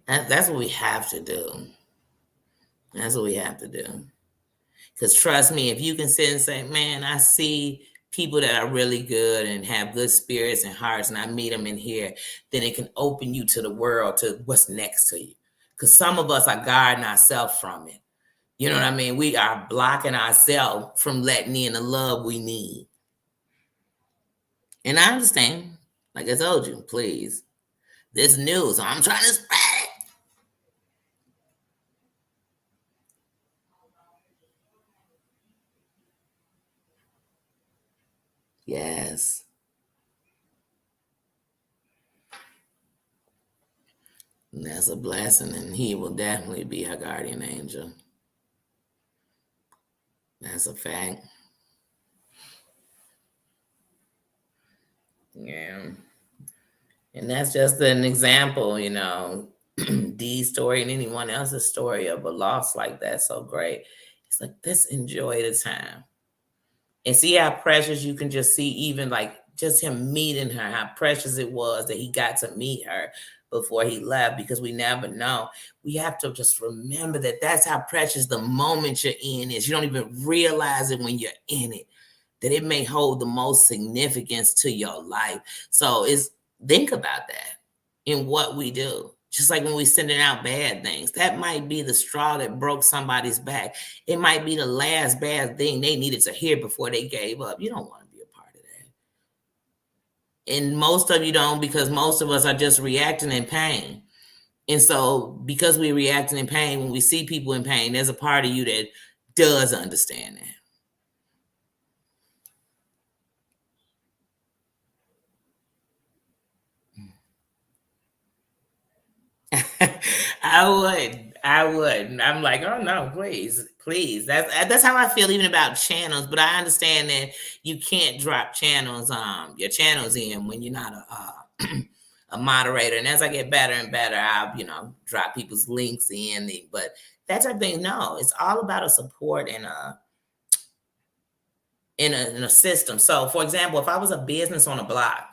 That's what we have to do. That's what we have to do. Because trust me, if you can sit and say, man, I see people that are really good and have good spirits and hearts, and I meet them in here, then it can open you to the world, to what's next to you. Because some of us are guarding ourselves from it. You know what I mean? We are blocking ourselves from letting in the love we need. And I understand. Like I told you, please. This news, so I'm trying to spread it. Yes. And that's a blessing, and he will definitely be our guardian angel. That's a fact. Yeah. And that's just an example, Dee's story and anyone else's story of a loss like that. So great. It's like, let's enjoy the time. And see how precious you can just see, even like just him meeting her, how precious it was that he got to meet her before he left, because we never know. We have to just remember that that's how precious the moment you're in is. You don't even realize it when you're in it, that it may hold the most significance to your life. So think about that in what we do. Just like when we're sending out bad things, that might be the straw that broke somebody's back. It might be the last bad thing they needed to hear before they gave up. You don't want to be a part of that. And most of you don't, because most of us are just reacting in pain. And so because we're reacting in pain, when we see people in pain, there's a part of you that does understand that. I would. I'm like, oh no, please, please. That's how I feel even about channels. But I understand that you can't drop channels, your channels in when you're not a moderator. And as I get better and better, I'll drop people's links in. But that type of thing, no, it's all about a support and in a system. So, for example, if I was a business on a block,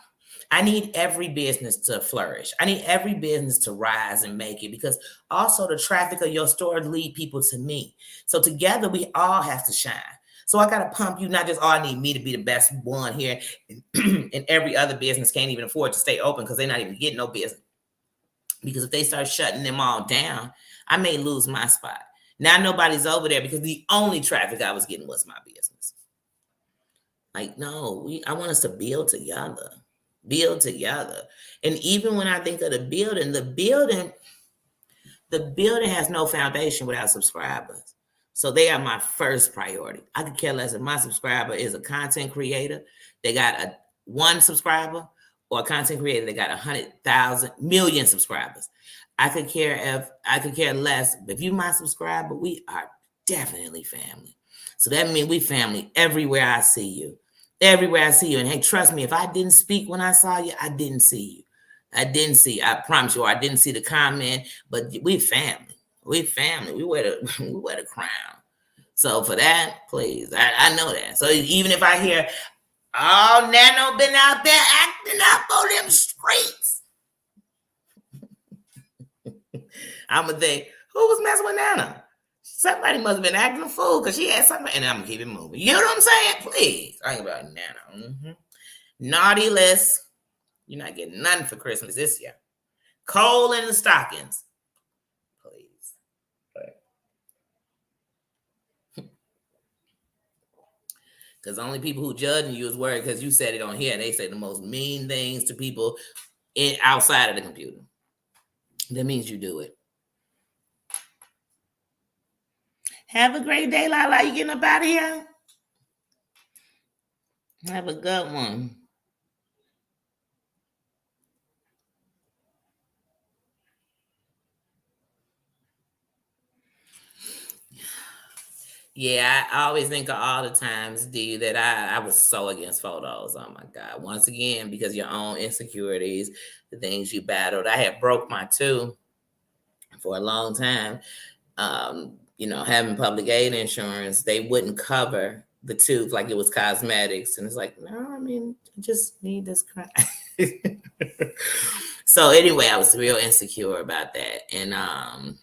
I need every business to flourish. I need every business to rise and make it, because also the traffic of your store lead people to me. So together we all have to shine. So I got to pump you, not just, oh, I need me to be the best one here. And every other business can't even afford to stay open because they're not even getting no business. Because if they start shutting them all down, I may lose my spot. Now nobody's over there because the only traffic I was getting was my business. Like, no, I want us to build together. Build together. And even when I think of the building has no foundation without subscribers. So they are my first priority. I could care less if my subscriber is a content creator, they got one subscriber, or a content creator that got 100,000 million subscribers. I could care less. If you my subscriber, we are definitely family. So that means we family everywhere I see you. Everywhere I see you. And hey, trust me, if I didn't speak when I saw you, I didn't see you. I promise you, I didn't see the comment, but we family. We family. We wear the crown. So for that, please, I know that. So even if I hear, oh, Nano been out there acting up on them streets, I'm going to think, who was messing with Nana? Somebody must have been acting a fool because she had something, and I'm going to keep it moving. You know what I'm saying? Please. I ain't about Nana. Mm-hmm. Naughty list. You're not getting nothing for Christmas this year. Coal in the stockings. Please. Because only people who judging you is worried because you said it on here. They say the most mean things to people outside of the computer. That means you do it. Have a great day, Lala. You getting up out of here? Have a good one. Yeah, I always think of all the times, D, that I was so against photos. Oh my God. Once again, because your own insecurities, the things you battled. I had broke my tooth for a long time. Having public aid insurance, they wouldn't cover the tooth like it was cosmetics. And it's like, no, I mean, I just need this crap. So anyway, I was real insecure about that. And I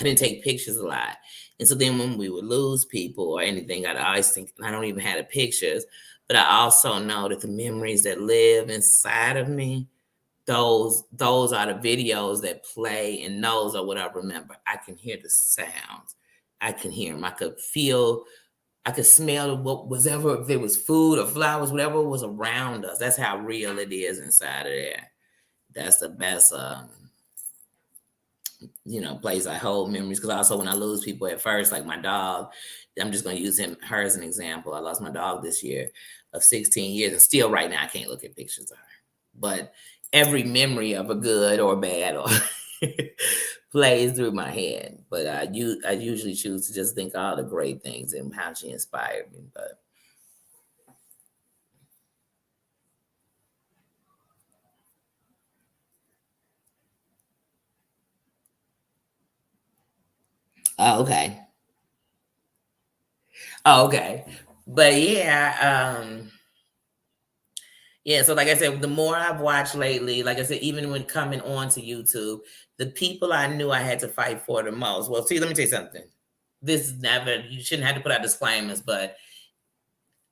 didn't take pictures a lot. And so then when we would lose people or anything, I'd always think, I don't even have the pictures. But I also know that the memories that live inside of me, those are the videos that play, and those are what I remember. I can hear the sounds. I can hear them. I could smell what was ever, if it was food or flowers, whatever was around us. That's how real it is inside of there. That's the best place I hold memories. Because also when I lose people at first, like my dog, I'm just gonna use her as an example. I lost my dog this year of 16 years, and still right now I can't look at pictures of her. But every memory of a good or bad or plays through my head. But I usually choose to just think all the great things and how she inspired me. But oh, okay. Oh, okay. But yeah, so like I said, the more I've watched lately, like I said, even when coming onto YouTube, the people I knew I had to fight for the most. Well, see, let me tell you something. This is never, you shouldn't have to put out disclaimers, but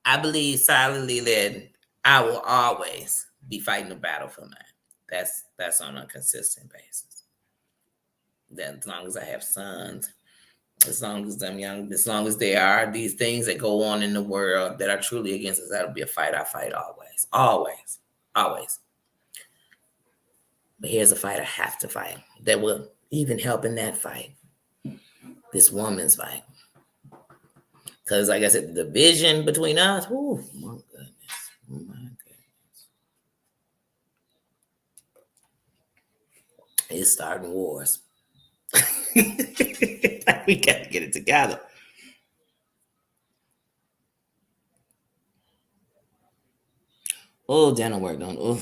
I believe solidly that I will always be fighting the battle for mine. That's on a consistent basis. That as long as I have sons, as long as I'm young, as long as there are these things that go on in the world that are truly against us, that'll be a fight I fight always. Always. Always. But here's a fight I have to fight that will even help in that fight. This woman's fight. Because like I said, the division between us, oh my goodness. Oh my goodness. It's starting wars. We gotta get it together. Oh, dental work done.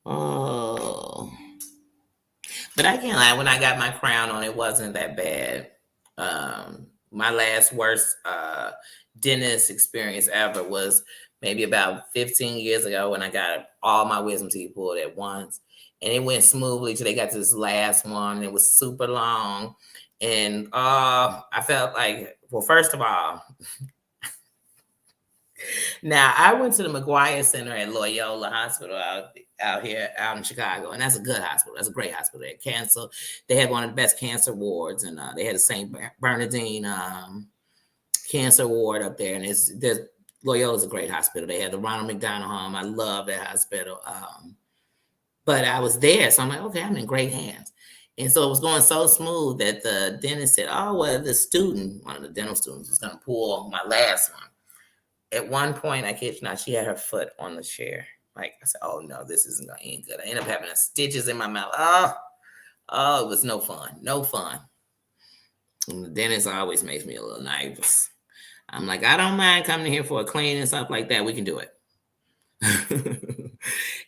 Oh. But I can't lie, when I got my crown on, it wasn't that bad. My last worst dentist experience ever was maybe about 15 years ago when I got all my wisdom teeth pulled at once. And it went smoothly till they got to this last one. And it was super long. And I felt like, well, first of all, now I went to the McGuire Center at Loyola Hospital out here out in Chicago, and that's a good hospital. That's a great hospital. They had cancer. They had one of the best cancer wards, and they had the St. Bernardine cancer ward up there. And Loyola's a great hospital. They had the Ronald McDonald Home. I love that hospital. But I was there, so I'm like, okay, I'm in great hands. And so it was going so smooth that the dentist said, oh, well, the student, one of the dental students, was going to pull my last one. At one point, I kid you not, she had her foot on the chair. Like I said, oh no, this isn't gonna end good. I ended up having stitches in my mouth. Oh, it was no fun. No fun. And the dentist always makes me a little nervous. I'm like, I don't mind coming here for a clean and stuff like that. We can do it.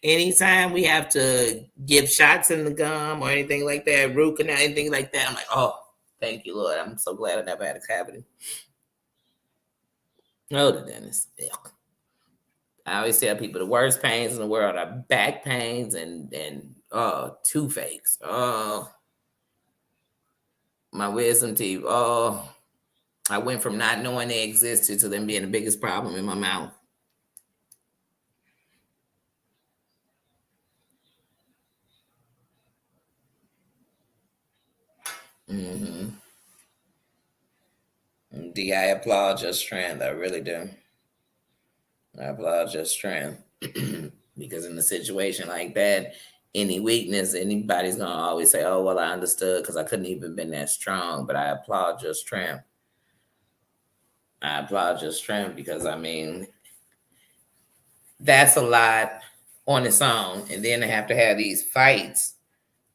Anytime we have to give shots in the gum or anything like that, root canal, anything like that, I'm like, oh, thank you, Lord. I'm so glad I never had a cavity. Oh, the dentist. Ugh. I always tell people the worst pains in the world are back pains and toothaches. Oh, my wisdom teeth. Oh, I went from not knowing they existed to them being the biggest problem in my mouth. Mm-hmm. D, I applaud your strength. I really do. I applaud your strength because in a situation like that, any weakness, anybody's gonna always say, "Oh, well, I understood because I couldn't even been that strong." But I applaud your strength. I applaud your strength because I mean, that's a lot on its own, and then to have these fights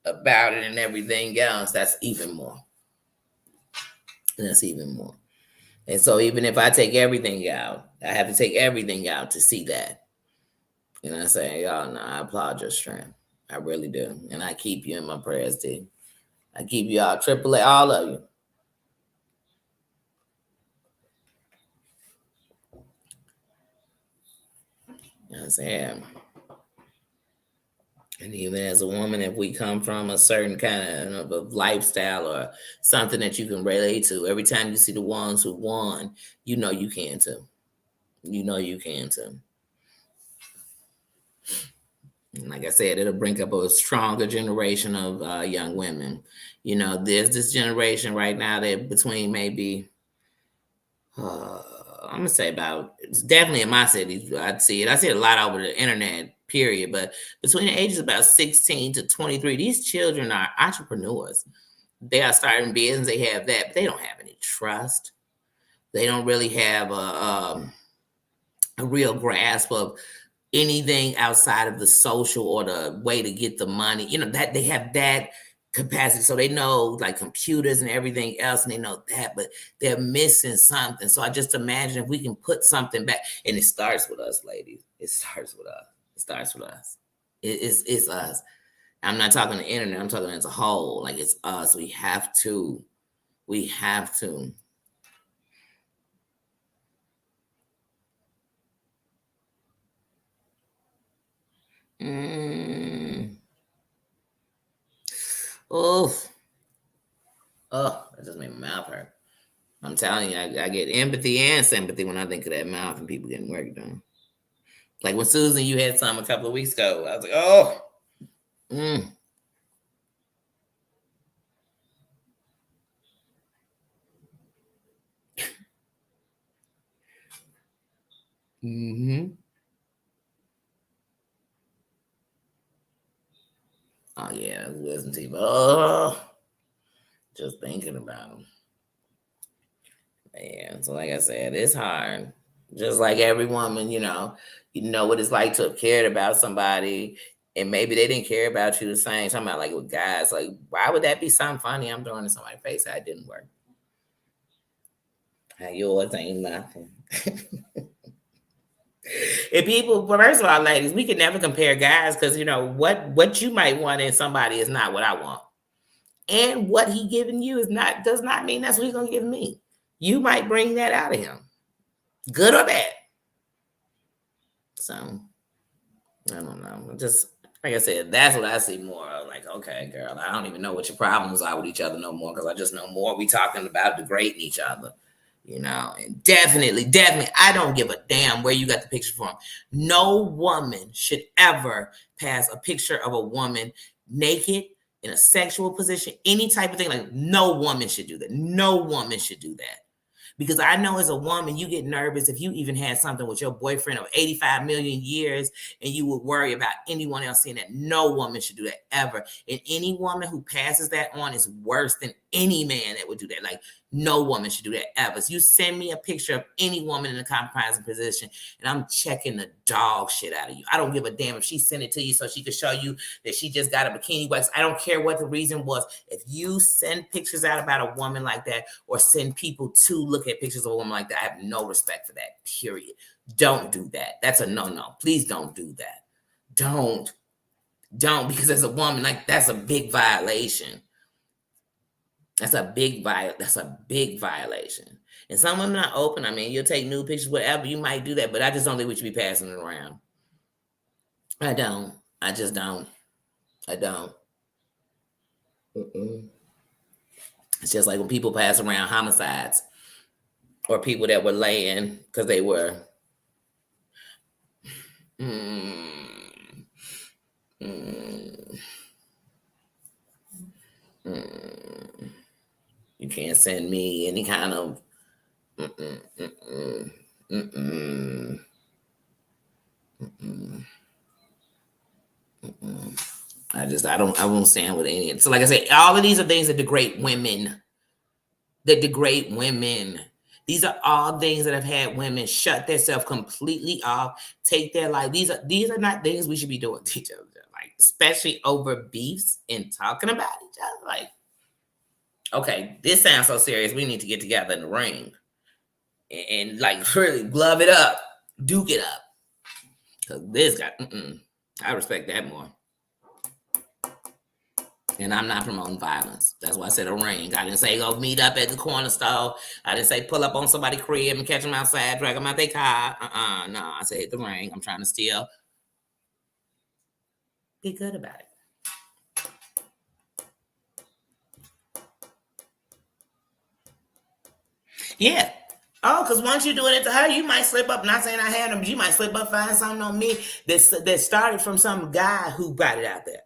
about it and everything else, that's even more. That's even more. And so even if I take everything out, I have to take everything out to see that. And I say, y'all, no, I applaud your strength. I really do. And I keep you in my prayers, D. I keep you all, triple A, all of you. You know what I'm saying? And even as a woman, if we come from a certain kind of a lifestyle or something that you can relate to, every time you see the ones who won, you know you can too. You know you can too. And like I said, it'll bring up a stronger generation of young women. You know, there's this generation right now that between maybe I'm gonna say about it's definitely in my city. I'd see it. I see it a lot over the internet. Period. But between the ages of about 16 to 23, these children are entrepreneurs. They are starting business. They have that, but they don't have any trust. They don't really have a real grasp of anything outside of the social or the way to get the money. You know that they have that capacity, so they know like computers and everything else, and they know that, but they're missing something. So I just imagine if we can put something back, and it starts with us, ladies. It starts with us. It starts with us. It's us. I'm not talking the internet. I'm talking as a whole. Like it's us. We have to. We have to. Mm. Oh, oh, that just made my mouth hurt. I'm telling you, I get empathy and sympathy when I think of that mouth and people getting work done. Like when Susan, you had some a couple of weeks ago. I was like, oh, mm, mm-hmm. Oh yeah, listen to you. Oh, just thinking about them. Man, so like I said, it's hard. Just like every woman, you know what it's like to have cared about somebody, and maybe they didn't care about you the same. Talking about like with guys, like why would that be something funny I'm throwing in somebody's face that didn't work? Yours ain't nothing. And people, well, first of all, ladies, we can never compare guys because you know what you might want in somebody is not what I want, and what he giving you is not does not mean that's what he's gonna give me. You might bring that out of him, good or bad. So I don't know. Just like I said, that's what I see more of. Like, okay, girl, I don't even know what your problems are with each other no more because I just know more. We talking about degrading each other. And definitely, I don't give a damn where you got the picture from. No woman should ever pass a picture of a woman naked in a sexual position, any type of thing. Like, no woman should do that. No woman should do that. Because I know as a woman, you get nervous if you even had something with your boyfriend of 85 million years and you would worry about anyone else seeing that. No woman should do that ever. And any woman who passes that on is worse than any man that would do that. Like, no woman should do that ever. So you send me a picture of any woman in a compromising position, and I'm checking the dog shit out of you. I don't give a damn if she sent it to you so she could show you that she just got a bikini wax. I don't care what the reason was. If you send pictures out about a woman like that or send people to look at pictures of a woman like that, I have no respect for that, period. Don't do that. That's a no-no. Please don't do that. Don't, because as a woman, like that's a big violation. That's a big violation. And some women are open. I mean, you'll take nude pictures, whatever. You might do that, but I just don't think we should be passing it around. I don't. I just don't. I don't. Mm-mm. It's just like when people pass around homicides or people that were laying because they were. Mm, mm, mm. You can't send me any kind of. Mm-mm, mm-mm, mm-mm, mm-mm, mm-mm. I won't stand with any. So, like I said, all of these are things that degrade women. That degrade women. These are all things that have had women shut themselves completely off, take their life. These are not things we should be doing to each other, like especially over beefs and talking about each other. Like, okay, this sounds so serious. We need to get together in the ring and like really glove it up, duke it up. Cause this guy, I respect that more. And I'm not promoting violence. That's why I said a ring. I didn't say go meet up at the corner store. I didn't say pull up on somebody's crib and catch them outside, drag them out their car. No. I said hit the ring. I'm trying to still be good about it. Yeah. Oh, because once you're doing it to her, you might slip up. Not saying I had them, but you might slip up, find something on me that started from some guy who got it out there.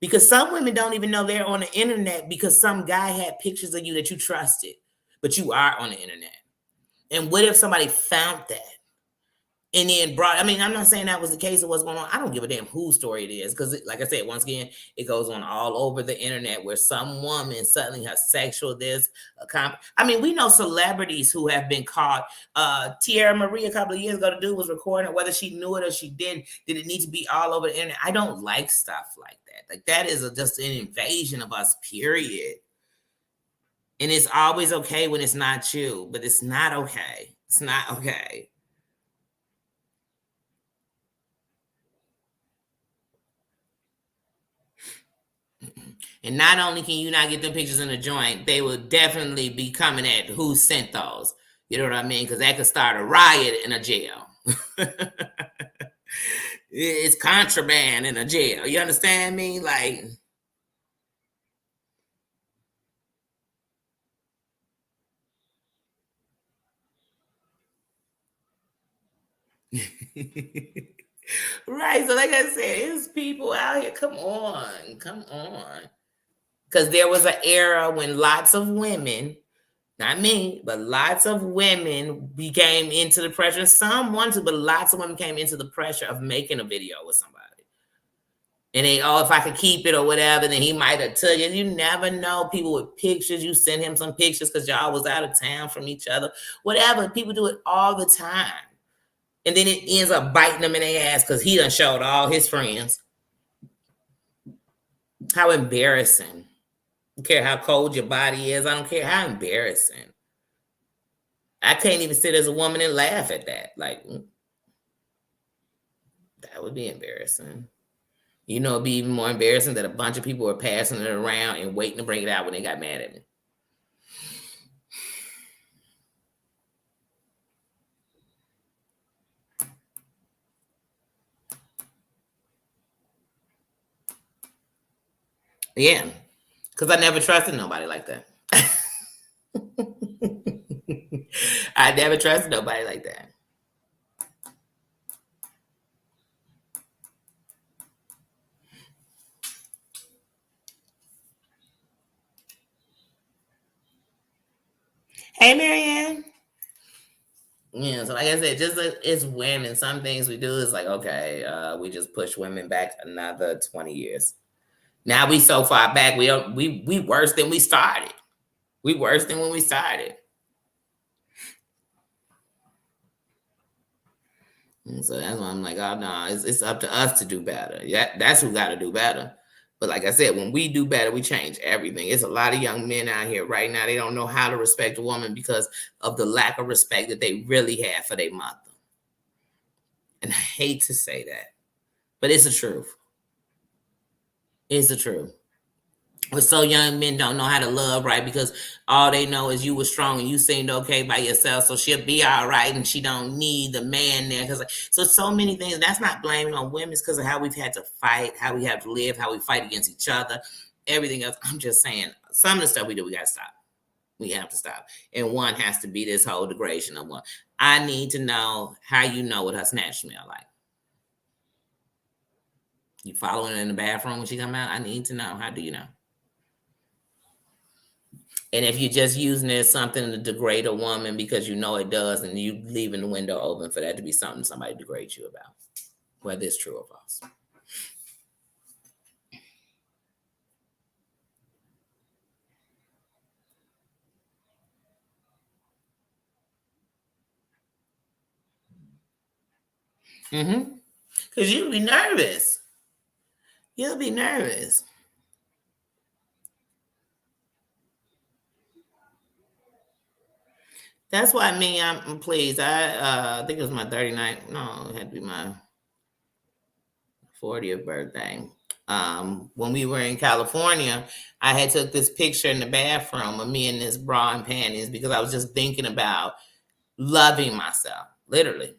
Because some women don't even know they're on the internet because some guy had pictures of you that you trusted, but you are on the internet. And what if somebody found that? And then brought, I mean, I'm not saying that was the case of what's going on. I don't give a damn whose story it is. Because, like I said, once again, it goes on all over the internet where some woman suddenly has sexual this. I mean, we know celebrities who have been caught. Tierra Marie, a couple of years ago, the dude was recording it, whether she knew it or she didn't. Did it need to be all over the internet? I don't like stuff like that. Like, that is just an invasion of us, period. And it's always okay when it's not you, but it's not okay. It's not okay. And not only can you not get them pictures in the joint, they will definitely be coming at who sent those. You know what I mean? Because that could start a riot in a jail. It's contraband in a jail. You understand me? Like, right. So, like I said, it's people out here. Come on. Come on. Because there was an era when lots of women, not me, but lots of women became into the pressure. Some wanted to, but lots of women came into the pressure of making a video with somebody. And they, oh, if I could keep it or whatever, then he might have took it. You never know. People with pictures, you send him some pictures because y'all was out of town from each other. Whatever. People do it all the time. And then it ends up biting them in their ass because he done showed all his friends. How embarrassing. I don't care how cold your body is. I don't care how embarrassing. I can't even sit as a woman and laugh at that. Like, that would be embarrassing. You know, it'd be even more embarrassing that a bunch of people were passing it around and waiting to bring it out when they got mad at me. Yeah, because I never trusted nobody like that. I never trusted nobody like that. Hey, Marianne. Yeah, so like I said, just it's women. Some things we do is like, okay, we just push women back another 20 years. Now we so far back, we worse than we started. We worse than when we started. And so that's why I'm like, oh no, it's up to us to do better. Yeah, that's who got to do better. But like I said, when we do better, we change everything. It's a lot of young men out here right now. They don't know how to respect a woman because of the lack of respect that they really have for their mother. And I hate to say that, but it's the truth. It's the truth. But so young men don't know how to love right because all they know is you were strong and you seemed okay by yourself, so she'll be all right and she don't need the man there. Because so many things. That's not blaming on women. It's because of how we've had to fight, how we have to live, how we fight against each other, everything else. I'm just saying, some of the stuff we do, we gotta stop. We have to stop. And one has to be this whole degradation of one. I need to know how you know what her snatch smell like. You following her in the bathroom when she come out? I need to know. How do you know? And if you're just using it as something to degrade a woman because you know it does, and you leaving the window open for that to be something somebody degrades you about, whether it's true or false. Mm-hmm. Because you'll be nervous. You'll be nervous. That's why me, I'm pleased. I think it was my 39th. No, it had to be my 40th birthday. When we were in California, I had took this picture in the bathroom of me in this bra and panties because I was just thinking about loving myself, literally.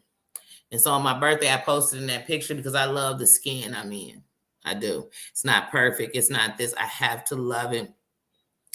And so on my birthday, I posted in that picture because I love the skin I'm in. I do. It's not perfect. It's not this. I have to love it.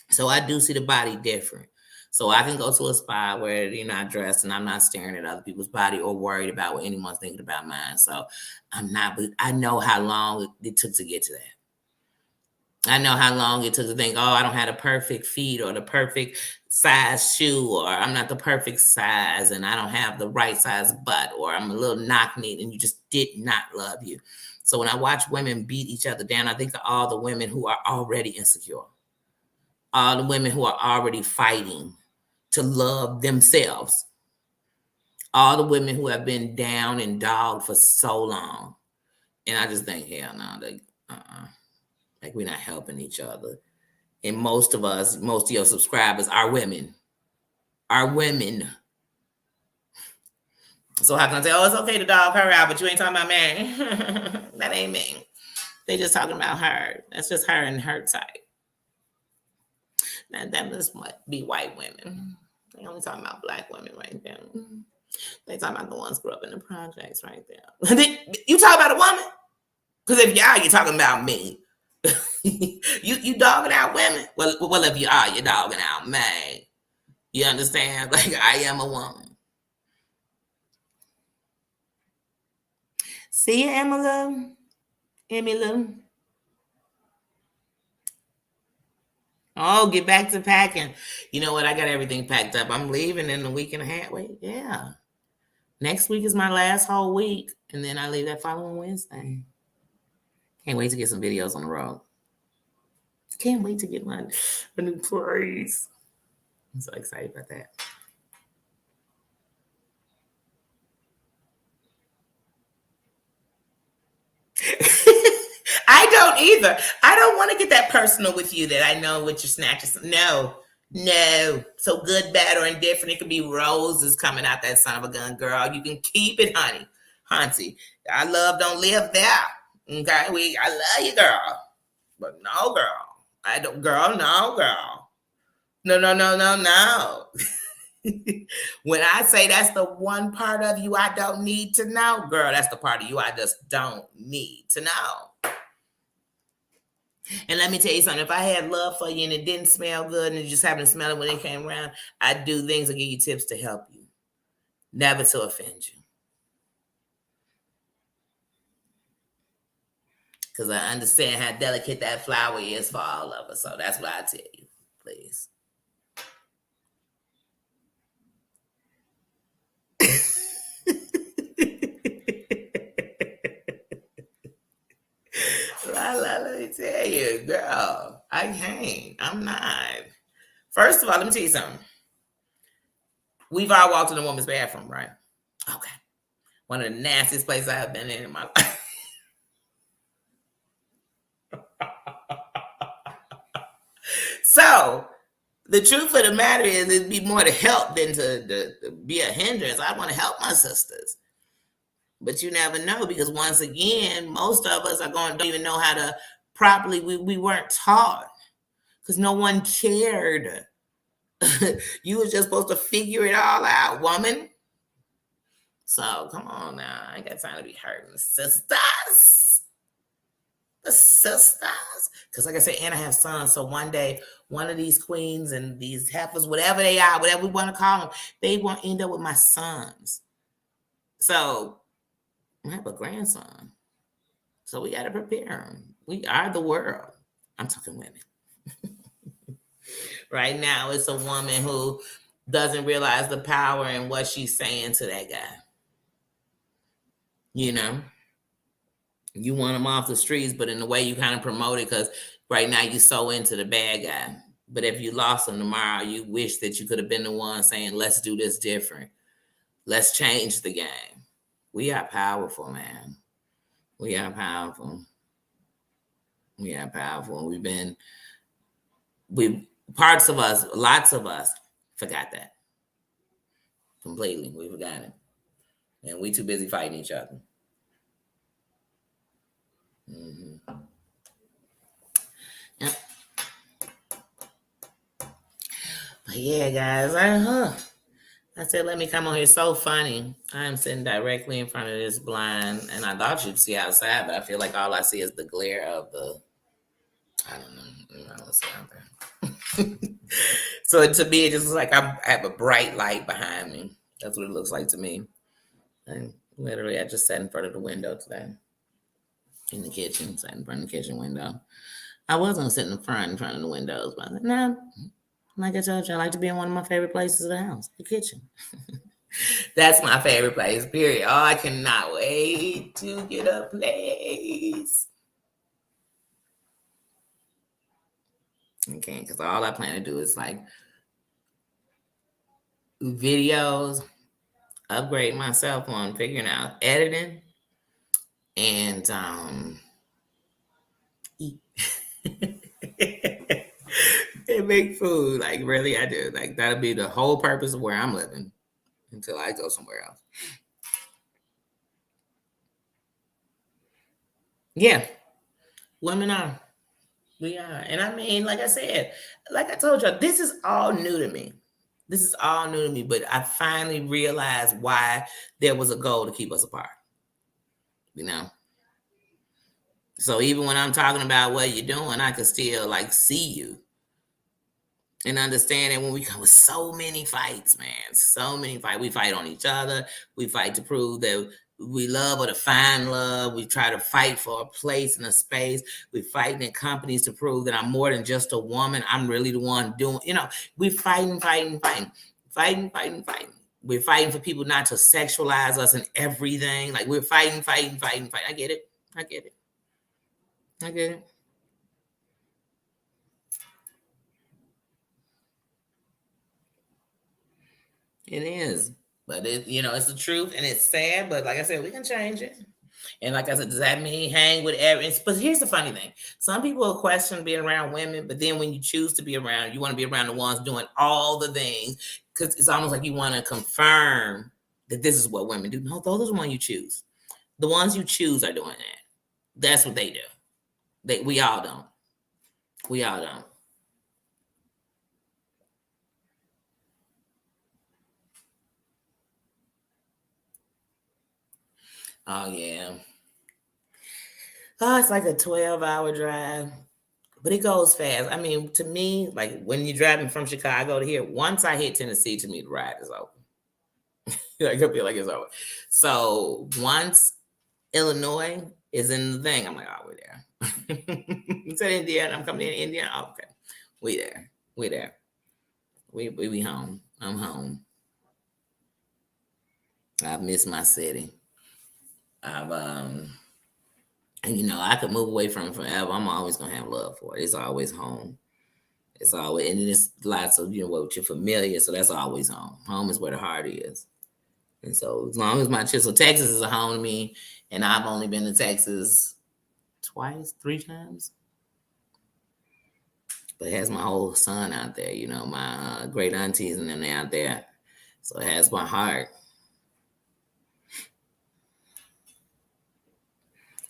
So I do see the body different. So I can go to a spot where you're not dressed and I'm not staring at other people's body or worried about what anyone's thinking about mine. So I'm not, but I know how long it took to get to that. I know how long it took to think, oh, I don't have the perfect feet or the perfect size shoe, or I'm not the perfect size and I don't have the right size butt, or I'm a little knock-kneed and you just did not love you. So when I watch women beat each other down, I think of all the women who are already insecure, all the women who are already fighting to love themselves, all the women who have been down and dogged for so long. And I just think, hell no, like we're not helping each other. And most of us, most of your subscribers are women. Are women. So how can I say, oh, it's okay to dog her out, but you ain't talking about me? That ain't me. They just talking about her. That's just her and her type. And that must be white women. They only talking about black women right there. They talking about the ones who grew up in the projects right there. You talk about a woman? Because if you are, you're talking about me. you dogging out women? Well, if you are, you're dogging out me. You understand? Like, I am a woman. See you, Emily. Oh, get back to packing. You know what? I got everything packed up. I'm leaving in a week and a half. Wait, yeah. Next week is my last whole week, and then I leave that following Wednesday. Can't wait to get some videos on the road. Can't wait to get my new place. I'm so excited about that. I don't either. I don't want to get that personal with you that I know what your snatches. No. So good, bad, or indifferent. It could be roses coming out that son of a gun, girl. You can keep it, honey. Hunty. Our love don't live there. Okay? I love you, girl. But no, girl. I don't, girl, no, girl. No. When I say that's the one part of you I don't need to know, girl, that's the part of you I just don't need to know. And let me tell you something. If I had love for you and it didn't smell good and you just happened to smell it when it came around, I'd do things and give you tips to help you, never to offend you. Because I understand how delicate that flower is for all of us. So that's what I tell you, please. Let me tell you, girl, I can't. I'm not. First of all, let me tell you something. We've all walked in a woman's bathroom, right? Okay. One of the nastiest places I have been in my life. So, the truth of the matter is, it'd be more to help than to be a hindrance. I want to help my sisters. But you never know, because once again, most of us don't even know how to properly, we weren't taught because no one cared. You were just supposed to figure it all out, woman. So come on now. I ain't got time to be hurting sisters. The sisters. Because like I said, and I have sons. So one day, one of these queens and these heifers, whatever they are, whatever we want to call them, they won't end up with my sons. So I have a grandson. So we got to prepare them. We are the world. I'm talking women. Right now, it's a woman who doesn't realize the power in what she's saying to that guy. You know, you want him off the streets, but in the way you kind of promote it, because right now you're so into the bad guy. But if you lost him tomorrow, you wish that you could have been the one saying, let's do this different. Let's change the game. We are powerful, man. We are powerful. We are powerful. Parts of us, lots of us forgot that. Completely. We forgot it. And we too busy fighting each other. Mm-hmm. Yep. But yeah, guys, I said, let me come on here. So funny. I'm sitting directly in front of this blind, and I thought you'd see outside, but I feel like all I see is the glare of I don't know. Let's see out there. So to me, it just looks like I have a bright light behind me. That's what it looks like to me. And literally, I just sat in front of the window today, in the kitchen, sat in front of the kitchen window. I was gonna sit in front of the windows, but I said, no. Like I told you, I like to be in one of my favorite places of the house, the kitchen. That's my favorite place, period. Oh, I cannot wait to get a place. Okay, because all I plan to do is like videos, upgrade myself on figuring out editing, and eat. And make food. Like really, I do. Like that'll be the whole purpose of where I'm living until I go somewhere else. Yeah, women are. We are. And I mean, like I said, like I told you, this is all new to me. This is all new to me, but I finally realized why there was a goal to keep us apart. You know? So even when I'm talking about what you're doing, I can still like see you and understand that when we come with so many fights, man, so many fights. We fight on each other. We fight to prove that we love or to find love. We try to fight for a place and a space. We fighting in companies to prove that I'm more than just a woman. I'm really the one doing, we fighting, fighting, fighting, fighting, fighting, fighting. We're fighting for people not to sexualize us and everything. Like we're fighting, fighting, fighting, fighting. I get it. I get it. I get it. It is. But it's the truth and it's sad, but like I said, we can change it. And like I said, does that mean hang with every? But here's the funny thing: some people will question being around women, but then when you choose to be around, you want to be around the ones doing all the things because it's almost like you want to confirm that this is what women do. No, those are the ones you choose. The ones you choose are doing that. That's what they do. We all don't. We all don't. Oh yeah. Oh, it's like a 12-hour drive. But it goes fast. I mean, to me, like when you're driving from Chicago to here, once I hit Tennessee, to me, the ride is over. I feel like it's over. So once Illinois is in the thing, I'm like, oh, we're there. You said Indiana, I'm coming in Indiana. Oh, okay. We there. We there. We home. I'm home. I've missed my city. I've and I could move away from it forever. I'm always gonna have love for it. It's always home. It's always, and it's lots of what you're familiar. So that's always home. Home is where the heart is. And so as long as so Texas is a home to me, and I've only been to Texas twice, 3 times. But it has my whole son out there, my great aunties and them out there. So it has my heart.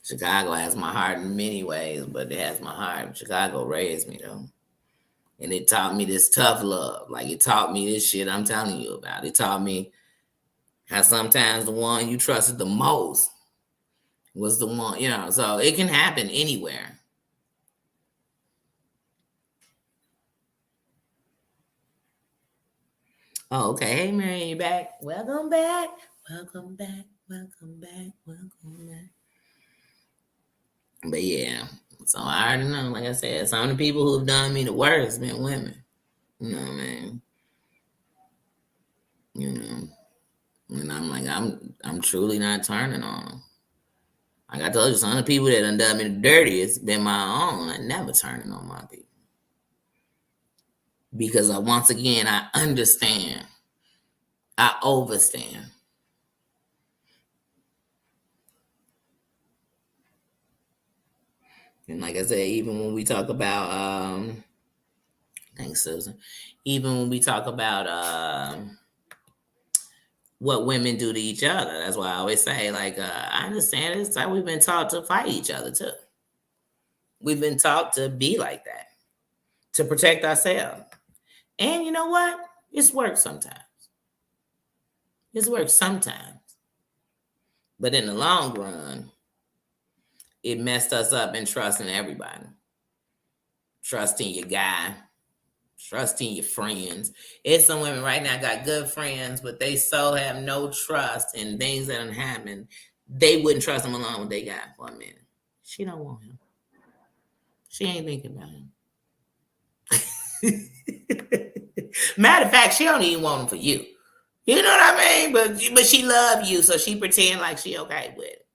Chicago has my heart in many ways, but it has my heart. Chicago raised me though. And it taught me this tough love. Like it taught me this shit I'm telling you about. It taught me how sometimes the one you trusted the most was the one, so it can happen anywhere. Oh, okay. Hey, Mary, you back? Welcome back. Welcome back. Welcome back. Welcome back. But yeah, so I already know, like I said, some of the people who've done me the worst been women. You know what I mean? You know, and I'm like, I'm truly not turning on them. Like I told you, some of the people that done me the dirtiest been my own. I never turning on my people because once again I understand, I overstand. And like I said, even when we talk about thanks, Susan. Even when we talk about what women do to each other, that's why I always say, like, I understand it's like we've been taught to fight each other too. We've been taught to be like that, to protect ourselves. And you know what? It's worked sometimes. It's worked sometimes. But in the long run, it messed us up in trusting everybody. trusting your guy, trusting your friends. It's some women right now got good friends, but they so have no trust in things that done happen. They wouldn't trust him alone with they guy for a minute. She don't want him. She ain't thinking about him. Matter of fact, she don't even want him for you. You know what I mean? But she love you, so she pretend like she okay with it.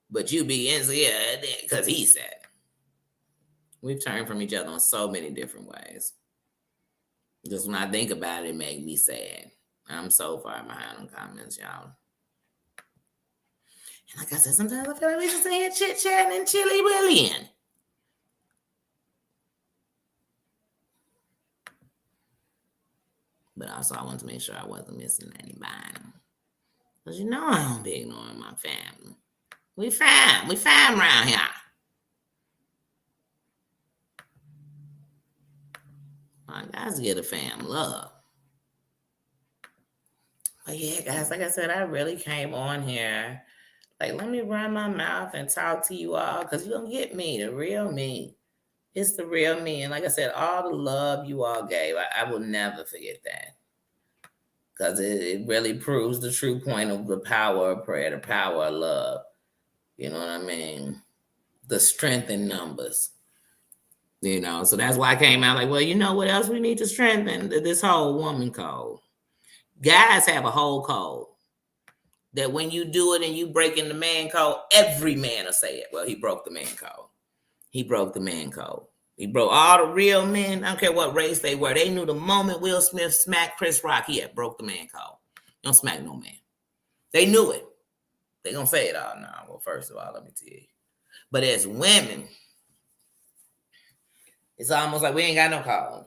But you be insecure because he said. We've turned from each other in so many different ways. Just when I think about it, it makes me sad. I'm so far behind on comments, y'all. And like I said, sometimes I feel like we just in here chit-chatting and chilly-willying. But also, I wanted to make sure I wasn't missing anybody. Because you know I don't be ignoring my family. We fam around here. I guys get a fam love. But yeah, guys, like I said, I really came on here. Like, let me run my mouth and talk to you all because you don't get me, the real me. It's the real me. And like I said, all the love you all gave, I will never forget that. Because it really proves the true point of the power of prayer, the power of love. You know what I mean? The strength in numbers. You know, so that's why I came out like, well, you know what else we need to strengthen? This whole woman code. Guys have a whole code that when you do it and you break in the man code, every man will say it. Well, he broke the man code. He broke the man code. He broke all the real men. I don't care what race they were. They knew the moment Will Smith smacked Chris Rock, he had broke the man code. You don't smack no man. They knew it. They gonna say it all now. Well, first of all, let me tell you. But as women, it's almost like we ain't got no code.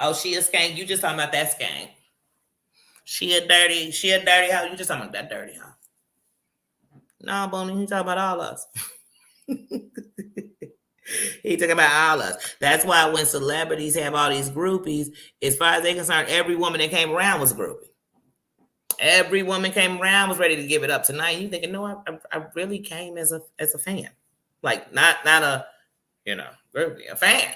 Oh, she a skank. You just talking about that skank. She a dirty hoe. You just talking about that dirty hoe. No, Bonnie, he talking about all us. He talking about all us. That's why when celebrities have all these groupies, as far as they're concerned, every woman that came around was a groupie. Every woman came around was ready to give it up tonight. You thinking, no, I really came as a fan, like not a groupie, a fan.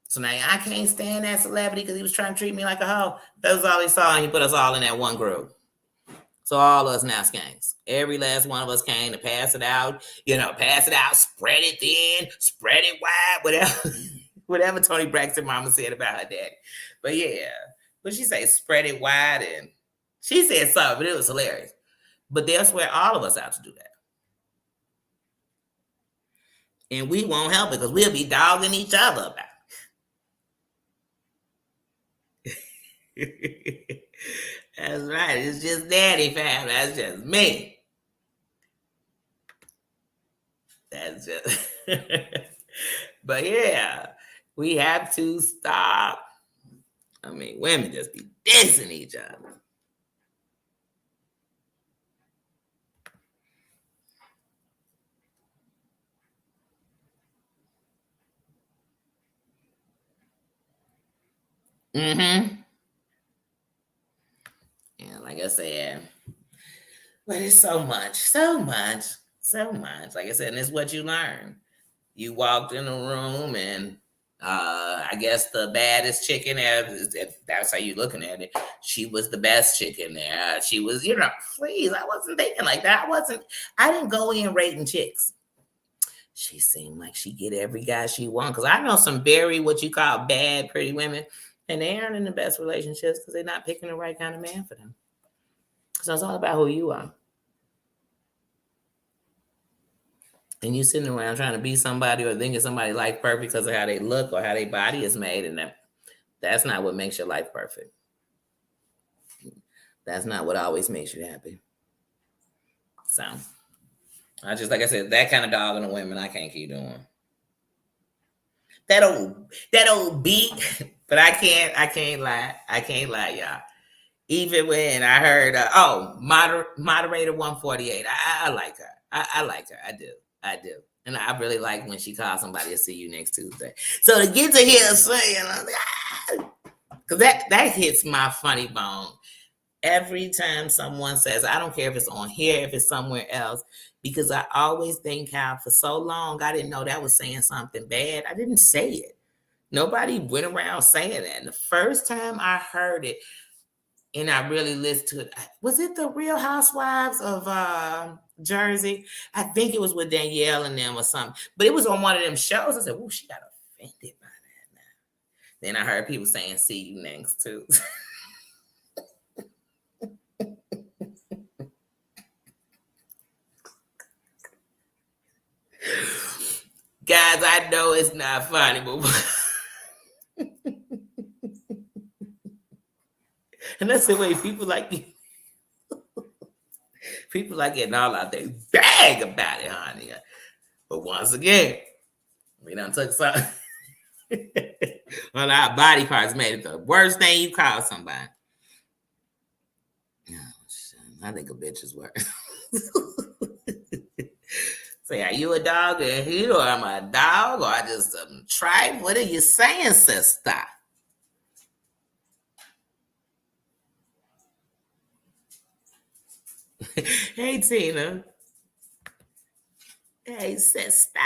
So now I can't stand that celebrity because he was trying to treat me like a hoe. That was all he saw, and he put us all in that one group. So all us now skanks. Every last one of us came to pass it out, spread it thin, spread it wide, whatever Toni Braxton mama said about her daddy. But yeah, what she say, spread it wide, and she said something, but it was hilarious. But they'll swear all of us out to do that. And we won't help it because we'll be dogging each other about it. That's right. It's just daddy, fam. That's just me. That's just. But yeah, we have to stop. I mean, women just be dissing each other. Mm-hmm. Yeah, like I said, but it's so much. Like I said, and it's what you learn. You walked in a room and I guess the baddest chick in there, if that's how you're looking at it, she was the best chick in there. She was, please, I wasn't thinking like that. I didn't go in rating chicks. She seemed like she get every guy she want. Because I know some very, what you call bad, pretty women, and they aren't in the best relationships because they're not picking the right kind of man for them. So it's all about who you are. And you sitting around trying to be somebody or thinking somebody life perfect because of how they look or how their body is made, and that's not what makes your life perfect. That's not what always makes you happy. So I just, like I said, that kind of dog on the women I can't keep doing. That old beat, but I can't lie, y'all. Even when I heard, moderator 148, I like her. I like her. I do. And I really like when she calls somebody to see you next Tuesday. So to get to hear her saying, because that hits my funny bone. every time someone says, I don't care if it's on here, if it's somewhere else, because I always think how for so long I didn't know that was saying something bad. I didn't say it. Nobody went around saying that. And the first time I heard it and I really listened to it, was it the Real Housewives of Jersey? I think it was with Danielle and them or something. But it was on one of them shows. I said, oh, she got offended by that now. Then I heard people saying, see you next too. Guys, I know it's not funny, but and that's the way people like getting all out there bag about it, honey. But once again, we done took some well, our body parts made it the worst thing you call somebody. Oh, shit. I think a bitch is worse. Say, are you a dog or you, or am I a dog, or I just tribe? What are you saying, sister? Hey, Tina. Hey, sister.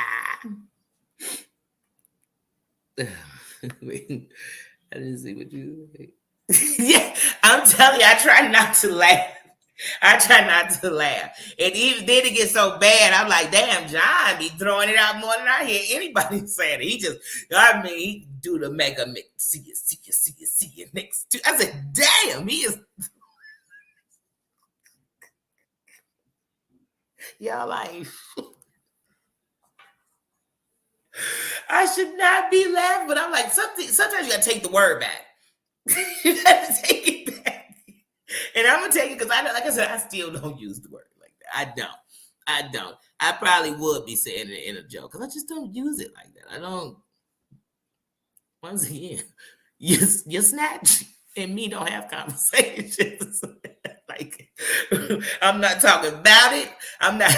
Wait, I didn't see what you. Yeah, I'm telling you, I try not to laugh. I try not to laugh. And even then it gets so bad, I'm like, damn, John be throwing it out more than I hear anybody saying it. He just, I mean, he do the mega mix. See you next. I said, damn, he is. Y'all like, I should not be laughing, but I'm like, sometimes you gotta take the word back. You gotta take it back. And I'm gonna take it because I know, like I said, I still don't use the word like that. I don't. I probably would be saying it in a joke because I just don't use it like that. I don't. Once again, you snatch and me don't have conversations. Like I'm not talking about it. I'm not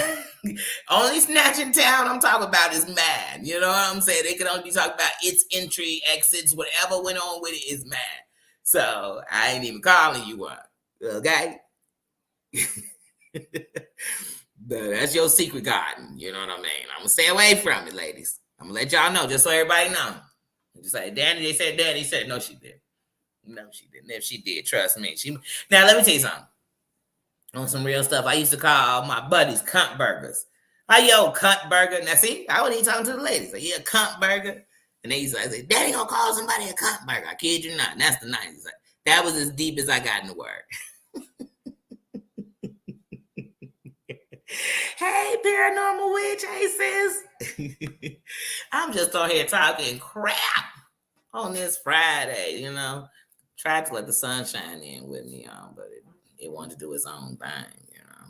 only snatching town. I'm talking about is mad. You know what I'm saying? They can only be talking about its entry, exits, whatever went on with it is mad. So I ain't even calling you one. Okay. That's your secret garden. You know what I mean? I'm gonna stay away from it, ladies. I'm gonna let y'all know, just so everybody know. Just like Danny, they said Danny said no, she did. No, she didn't. If she did, trust me. Now let me tell you something. On some real stuff, I used to call my buddies cunt burgers. Yo, cunt burger. Now see, I wasn't even talking to the ladies. Like, yeah, cunt burger. And they used to say, Daddy gonna call somebody a cunt burger. I kid you not. And that's the 90s. Like, that was as deep as I got in the word. Hey, paranormal witch. Hey, sis. I'm just on here talking crap on this Friday, you know. Tried to let the sun shine in with me, but it wanted to do its own thing, you know.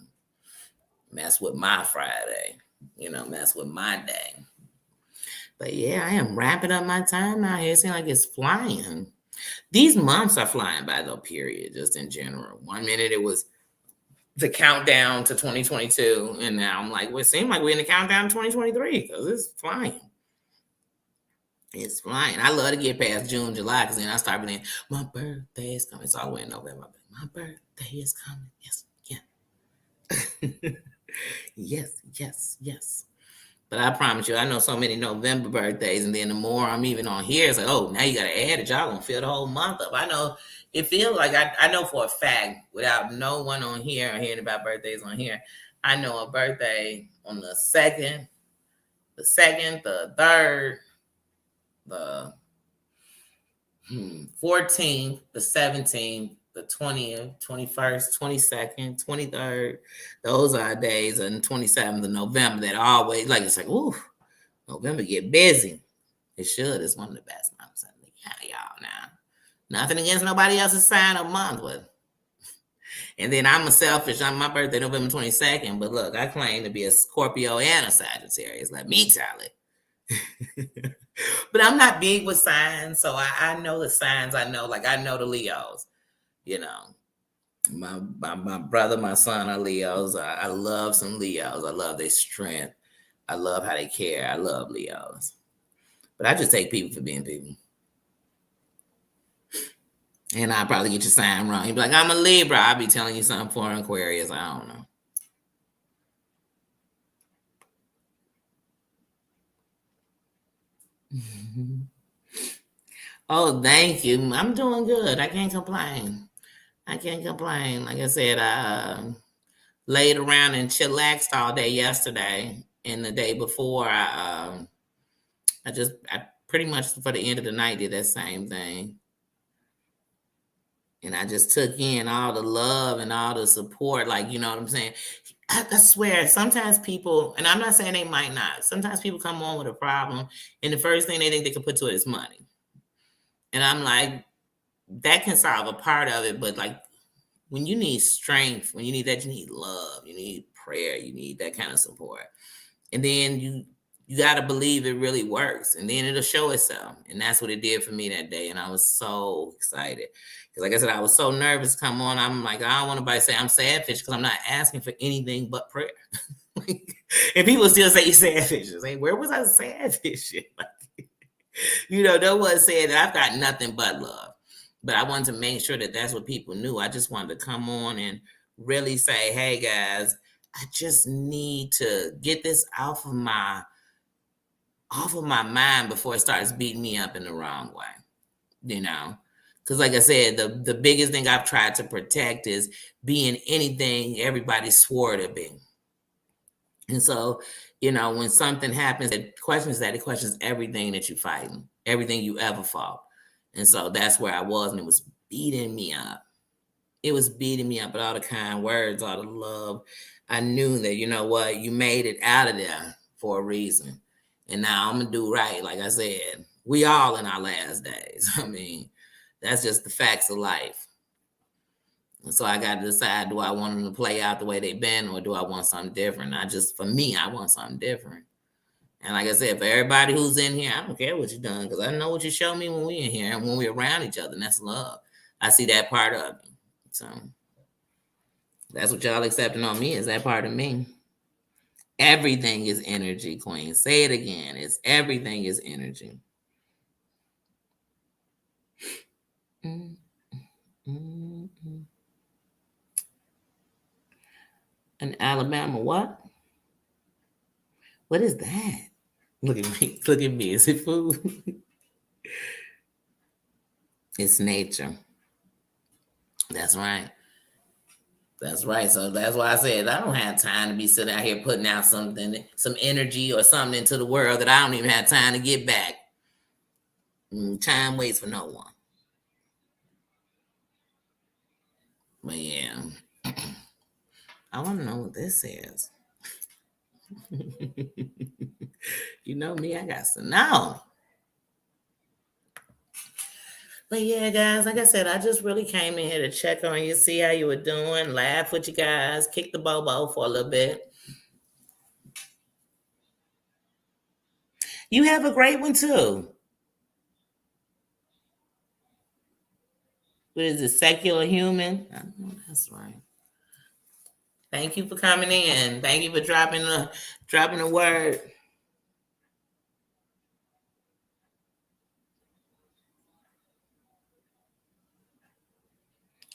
Mess with my Friday, you know, mess with my day. But yeah, I am wrapping up my time out here. It seems like it's flying. These months are flying by though, period, just in general. 1 minute it was the countdown to 2022, and now I'm like, well, it seems like we're in the countdown to 2023 because it's flying. It's flying. I love to get past June, July, because then I start being, my birthday is coming. It's all the way in November. My birthday is coming. Yes, yeah. Yes. But I promise you, I know so many November birthdays, and then the more I'm even on here, it's like, oh, now you got to add it. Y'all gonna fill the whole month up. I know it feels like I know for a fact, without no one on here or hearing about birthdays on here, I know a birthday on the second, the 3rd, the 14th, the 17th, the 20th, 21st, 22nd, 23rd. Those are days, and 27th of November that always, like, it's like, ooh, November get busy. It should. It's one of the best months. Yeah, y'all now. Nothing against nobody else's sign of month, but and then I'm a selfish. My birthday November 22nd, but look, I claim to be a Scorpio and a Sagittarius. Let me tell it. But I'm not big with signs, so I know the signs. I know, like I know the Leos. You know, my brother, my son are Leos. I love some Leos. I love their strength. I love how they care. I love Leos. But I just take people for being people. And I'll probably get your sign wrong. You'd be like, I'm a Libra. I'll be telling you something for Aquarius. I don't know. Oh, thank you. I'm doing good. I can't complain. I can't complain. Like I said, I laid around and chillaxed all day yesterday, and the day before, I pretty much for the end of the night did that same thing, and I just took in all the love and all the support. Like, you know what I'm saying? I swear, sometimes people, and I'm not saying they might not. Sometimes people come on with a problem, and the first thing they think they can put to it is money. And I'm like, that can solve a part of it, but like when you need strength, when you need that, you need love, you need prayer, you need that kind of support. And then you got to believe it really works, and then it'll show itself. And that's what it did for me that day. And I was so excited because, like I said, I was so nervous to come on. I'm like, I don't want nobody to say I'm sadfish because I'm not asking for anything but prayer. And people still say you sadfish. Like, where was I sadfish? No one said that I've got nothing but love. But I wanted to make sure that that's what people knew. I just wanted to come on and really say, hey guys, I just need to get this off of my mind before it starts beating me up in the wrong way. Because like I said, the biggest thing I've tried to protect is being anything everybody swore to be. And so, when something happens, it questions everything that you're fighting, everything you ever fought. And so that's where I was, and it was beating me up. It was beating me up with all the kind words, all the love. I knew that, you know what, you made it out of there for a reason. And now I'm going to do right. Like I said, we all in our last days. I mean, that's just the facts of life. And so I got to decide, do I want them to play out the way they've been, or do I want something different? For me, I want something different. And like I said, for everybody who's in here, I don't care what you've done, because I know what you show me when we're in here and when we're around each other, and that's love. I see that part of you. So that's what y'all accepting on me, is that part of me. Everything is energy, Queen. Say it again. Everything is energy. Mm-hmm. In Alabama, what? What is that? Look at me. Look at me. Is it food? It's nature. That's right. That's right. So that's why I said I don't have time to be sitting out here putting out some energy or something into the world that I don't even have time to get back. Time waits for no one. But yeah, I want to know what this is. You know me, I got to know. But yeah, guys, like I said, I just really came in here to check on you, see how you were doing, laugh with you guys, kick the bobo for a little bit. You have a great one too. What is it, secular human? I know that's right. Thank you for coming in. Thank you for dropping the word.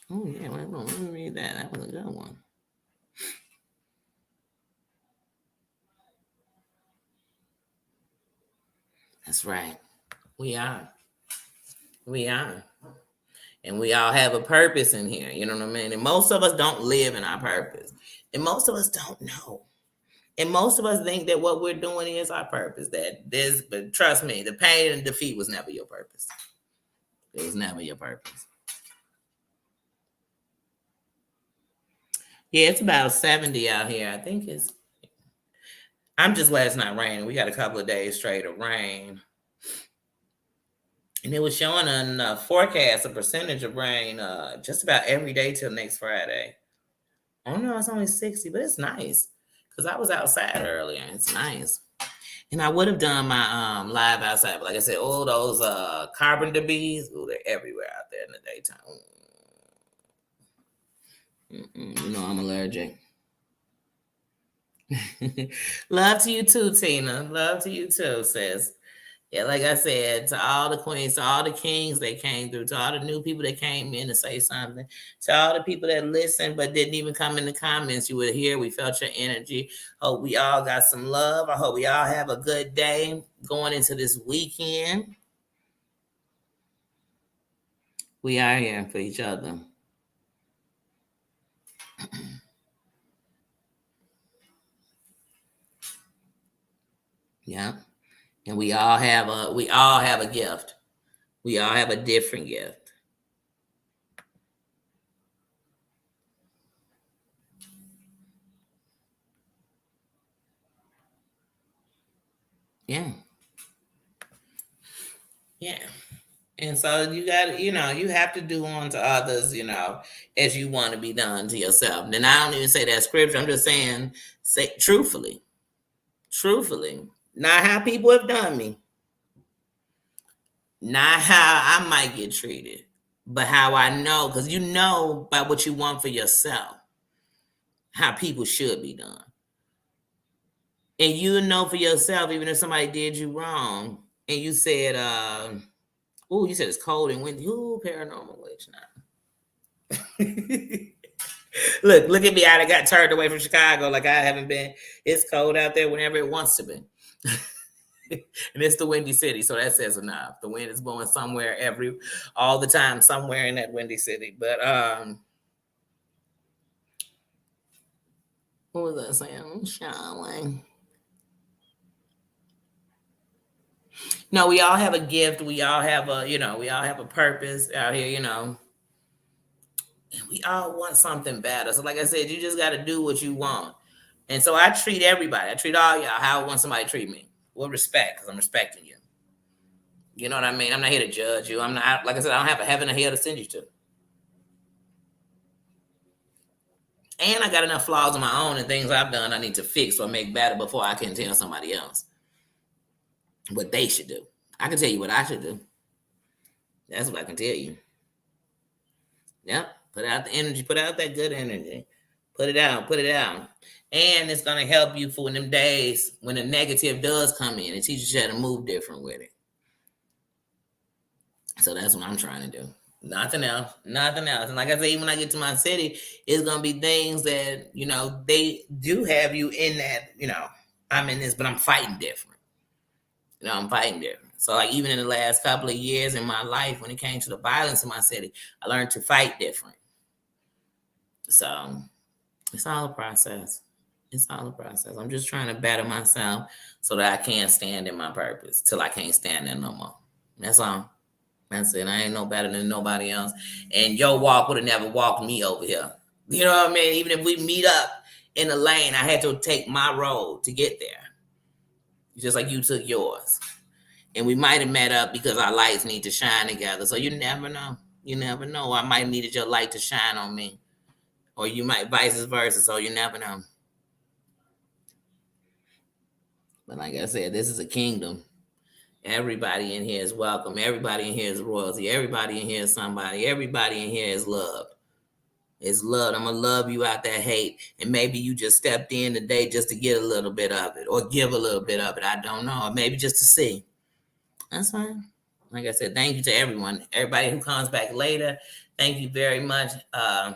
Oh yeah, wait, let me read that. That was a good one. That's right. We are. We are. And we all have a purpose in here. You know what I mean? And most of us don't live in our purpose. And most of us don't know. And most of us think that what we're doing is our purpose. But trust me, the pain and defeat was never your purpose. It was never your purpose. Yeah, it's about 70 out here. I think I'm just glad it's not raining. We got a couple of days straight of rain. And it was showing on forecast a percentage of rain just about every day till next Friday. I don't know, it's only 60, but it's nice. Because I was outside earlier. It's nice. And I would have done my live outside, but like I said, all those carpenter bees, they're everywhere out there in the daytime. You know I'm allergic. Love to you too, Tina. Love to you too, sis. Yeah, like I said, to all the queens, to all the kings that came through, to all the new people that came in to say something, to all the people that listened but didn't even come in the comments, you were here. We felt your energy. Hope we all got some love. I hope we all have a good day going into this weekend. We are here for each other. Yeah. And we all have a gift. We all have a different gift. Yeah. Yeah. And so you got to, you have to do unto others, as you want to be done to yourself. And I don't even say that scripture. I'm just saying, say truthfully, not how people have done me, not how I might get treated, but how I know, because you know by what you want for yourself, how people should be done. And you know for yourself, even if somebody did you wrong, and you said, you said it's cold and windy. Ooh, paranormal witch now. Look at me. I got turned away from Chicago like I haven't been. It's cold out there whenever it wants to be. And it's the windy city, so that says enough. The wind is blowing somewhere all the time, somewhere in that windy city. But what was I saying? Shawling. No, we all have a gift. We all have we all have a purpose out here, and we all want something better. So like I said, you just got to do what you want. And so I treat everybody. I treat all y'all how I want somebody to treat me. With respect, because I'm respecting you. You know what I mean? I'm not here to judge you. I'm not, like I said, I don't have a heaven or hell to send you to. And I got enough flaws of my own and things I've done I need to fix or make better before I can tell somebody else what they should do. I can tell you what I should do. That's what I can tell you. Yep. Put out the energy. Put out that good energy. Put it out. Put it out. And it's going to help you for when them days when the negative does come in. It teaches you how to move different with it. So that's what I'm trying to do. Nothing else. Nothing else. And like I said, even when I get to my city, it's gonna be things that, they do have you in that, I'm in this, but I'm fighting different. I'm fighting different. So like even in the last couple of years in my life, when it came to the violence in my city, I learned to fight different. So it's all a process. It's all a process. I'm just trying to better myself so that I can stand in my purpose till I can't stand there no more. That's all. That's it. I ain't no better than nobody else. And your walk would have never walked me over here. You know what I mean? Even if we meet up in the lane, I had to take my road to get there. Just like you took yours. And we might have met up because our lights need to shine together. So you never know. You never know. I might needed your light to shine on me. Or you might vice versa. So you never know. But like I said, this is a kingdom. Everybody in here is welcome. Everybody in here is royalty. Everybody in here is somebody. Everybody in here is loved. It's loved. I'm gonna love you out that hate. And maybe you just stepped in today just to get a little bit of it or give a little bit of it. I don't know. Or maybe just to see. That's fine. Like I said, thank you to everyone. Everybody who comes back later. Thank you very much. Oh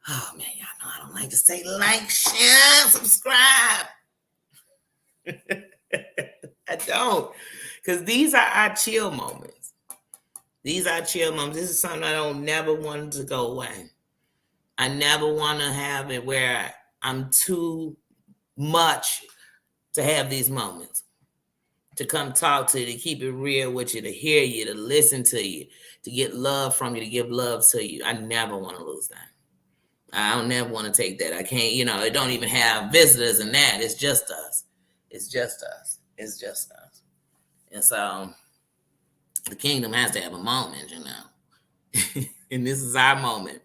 man, y'all know I don't like to say like, share, subscribe. I don't. Because these are our chill moments. These are chill moments. This is something I don't never want to go away. I never want to have it where I'm too much to have these moments. To come talk to you, to keep it real with you, to hear you, to listen to you, to get love from you, to give love to you. I never want to lose that. I don't never want to take that. I can't, it don't even have visitors and that. It's just us. It's just us. It's just us. And so the kingdom has to have a moment, and this is our moment.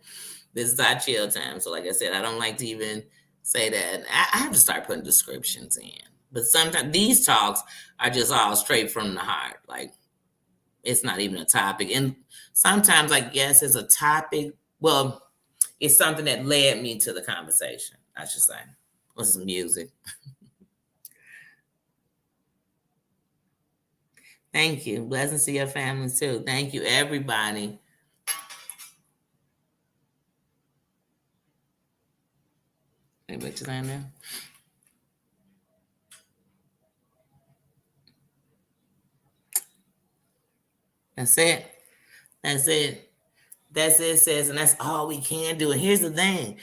This is our chill time. So like I said, I don't like to even say that. I have to start putting descriptions in. But sometimes these talks are just all straight from the heart. Like it's not even a topic. And sometimes I guess it's a topic. Well, it's something that led me to the conversation, I should say. What's some music? Thank you. Blessings to your family too. Thank you, everybody. Maybe what you saying now? That's it. That's it. That's it, sis. And that's all we can do. And here's the thing.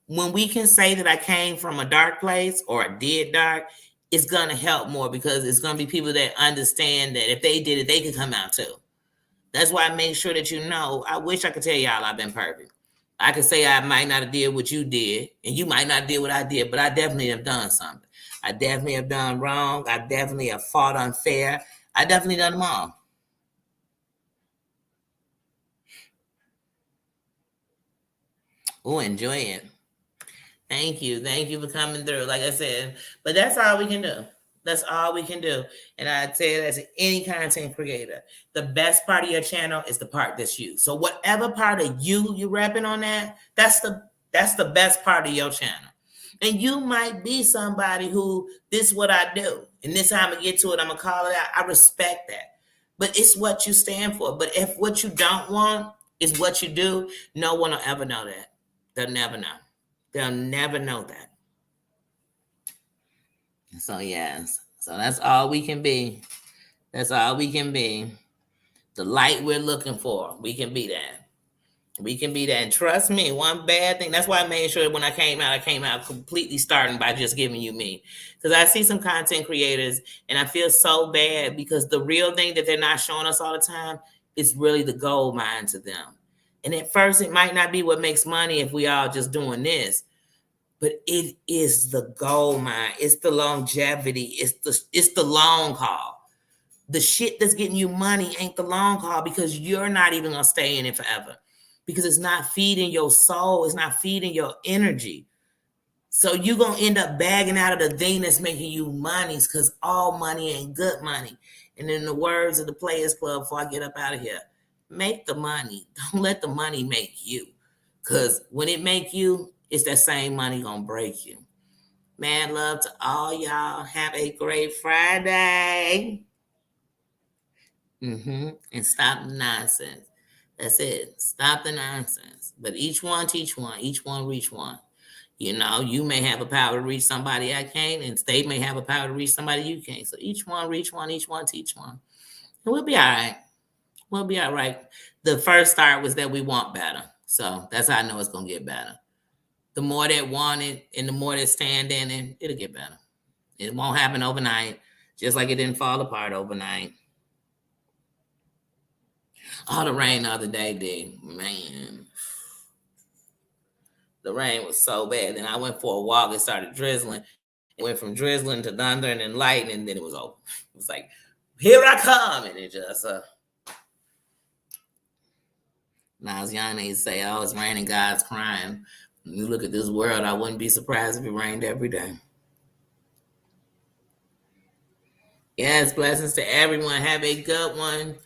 When we can say that I came from a dark place or I did dark, it's going to help more because it's going to be people that understand that if they did it, they could come out too. That's why I make sure that you know. I wish I could tell y'all I've been perfect. I could say I might not have did what you did, and you might not did what I did, but I definitely have done something. I definitely have done wrong. I definitely have fought unfair. I definitely done them all. Oh, enjoy it. Thank you. Thank you for coming through. Like I said, but that's all we can do. That's all we can do. And I tell you that to any content creator, the best part of your channel is the part that's you. So whatever part of you repping on that, that's the best part of your channel. And you might be somebody who this is what I do. And this time I get to it, I'm gonna call it out. I respect that. But it's what you stand for. But if what you don't want is what you do, no one will ever know that. They'll never know. They'll never know that. So yes. So that's all we can be. That's all we can be. The light we're looking for. We can be that. We can be that. And trust me, one bad thing. That's why I made sure that when I came out completely starting by just giving you me. Because I see some content creators and I feel so bad because the real thing that they're not showing us all the time is really the gold mine to them. And at first, it might not be what makes money if we all just doing this. But it is the gold mine. It's the longevity. It's the long haul. The shit that's getting you money ain't the long haul because you're not even gonna stay in it forever. Because it's not feeding your soul, it's not feeding your energy. So you're gonna end up bagging out of the thing that's making you money because all money ain't good money. And in the words of the Players Club, before I get up out of here, make the money. Don't let the money make you. Because when it make you, it's that same money gonna break you. Man, love to all y'all. Have a great Friday. And stop the nonsense. That's it. Stop the nonsense. But each one teach one. Each one reach one. You know, you may have a power to reach somebody I can't, and they may have a power to reach somebody you can't. So each one reach one, each one teach one. And we'll be all right. We'll be all right. The first start was that we want better. So that's how I know it's going to get better. The more that want it and the more that stand in it, it'll get better. It won't happen overnight, just like it didn't fall apart overnight. Oh, the rain the other day, did. Man. The rain was so bad. Then I went for a walk. It started drizzling. It went from drizzling to thunder and then lightning. And then it was over. It was like, here I come. And it just, Naziane say, oh, it's raining, God's crying. When you look at this world, I wouldn't be surprised if it rained every day. Yes, blessings to everyone. Have a good one.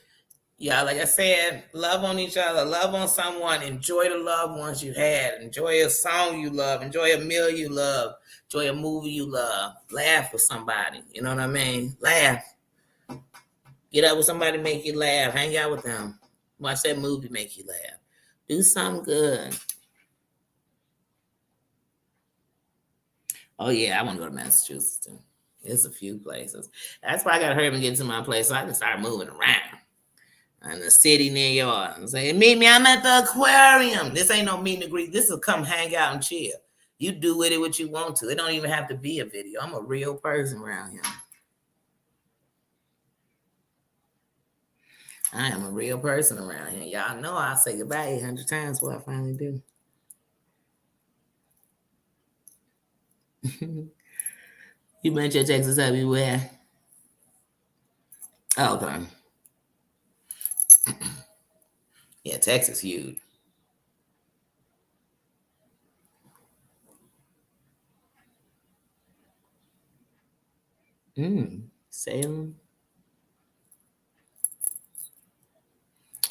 Yeah, like I said, love on each other, love on someone, enjoy the loved ones you had, enjoy a song you love, enjoy a meal you love, enjoy a movie you love, laugh with somebody, you know what I mean? Laugh. Get up with somebody, make you laugh, hang out with them, watch that movie, make you laugh. Do something good. Oh yeah, I want to go to Massachusetts too. There's a few places. That's why I got to hurry up and get to my place so I can start moving around. In the city near yours. And say, meet me, I'm at the aquarium. This ain't no meet and greet. This is come hang out and chill. You do with it what you want to. It don't even have to be a video. I'm a real person around here. I am a real person around here. Y'all know I'll say goodbye 800 times before I finally do. You mentioned your Texas everywhere. Oh, okay. Yeah, Texas huge. Salem.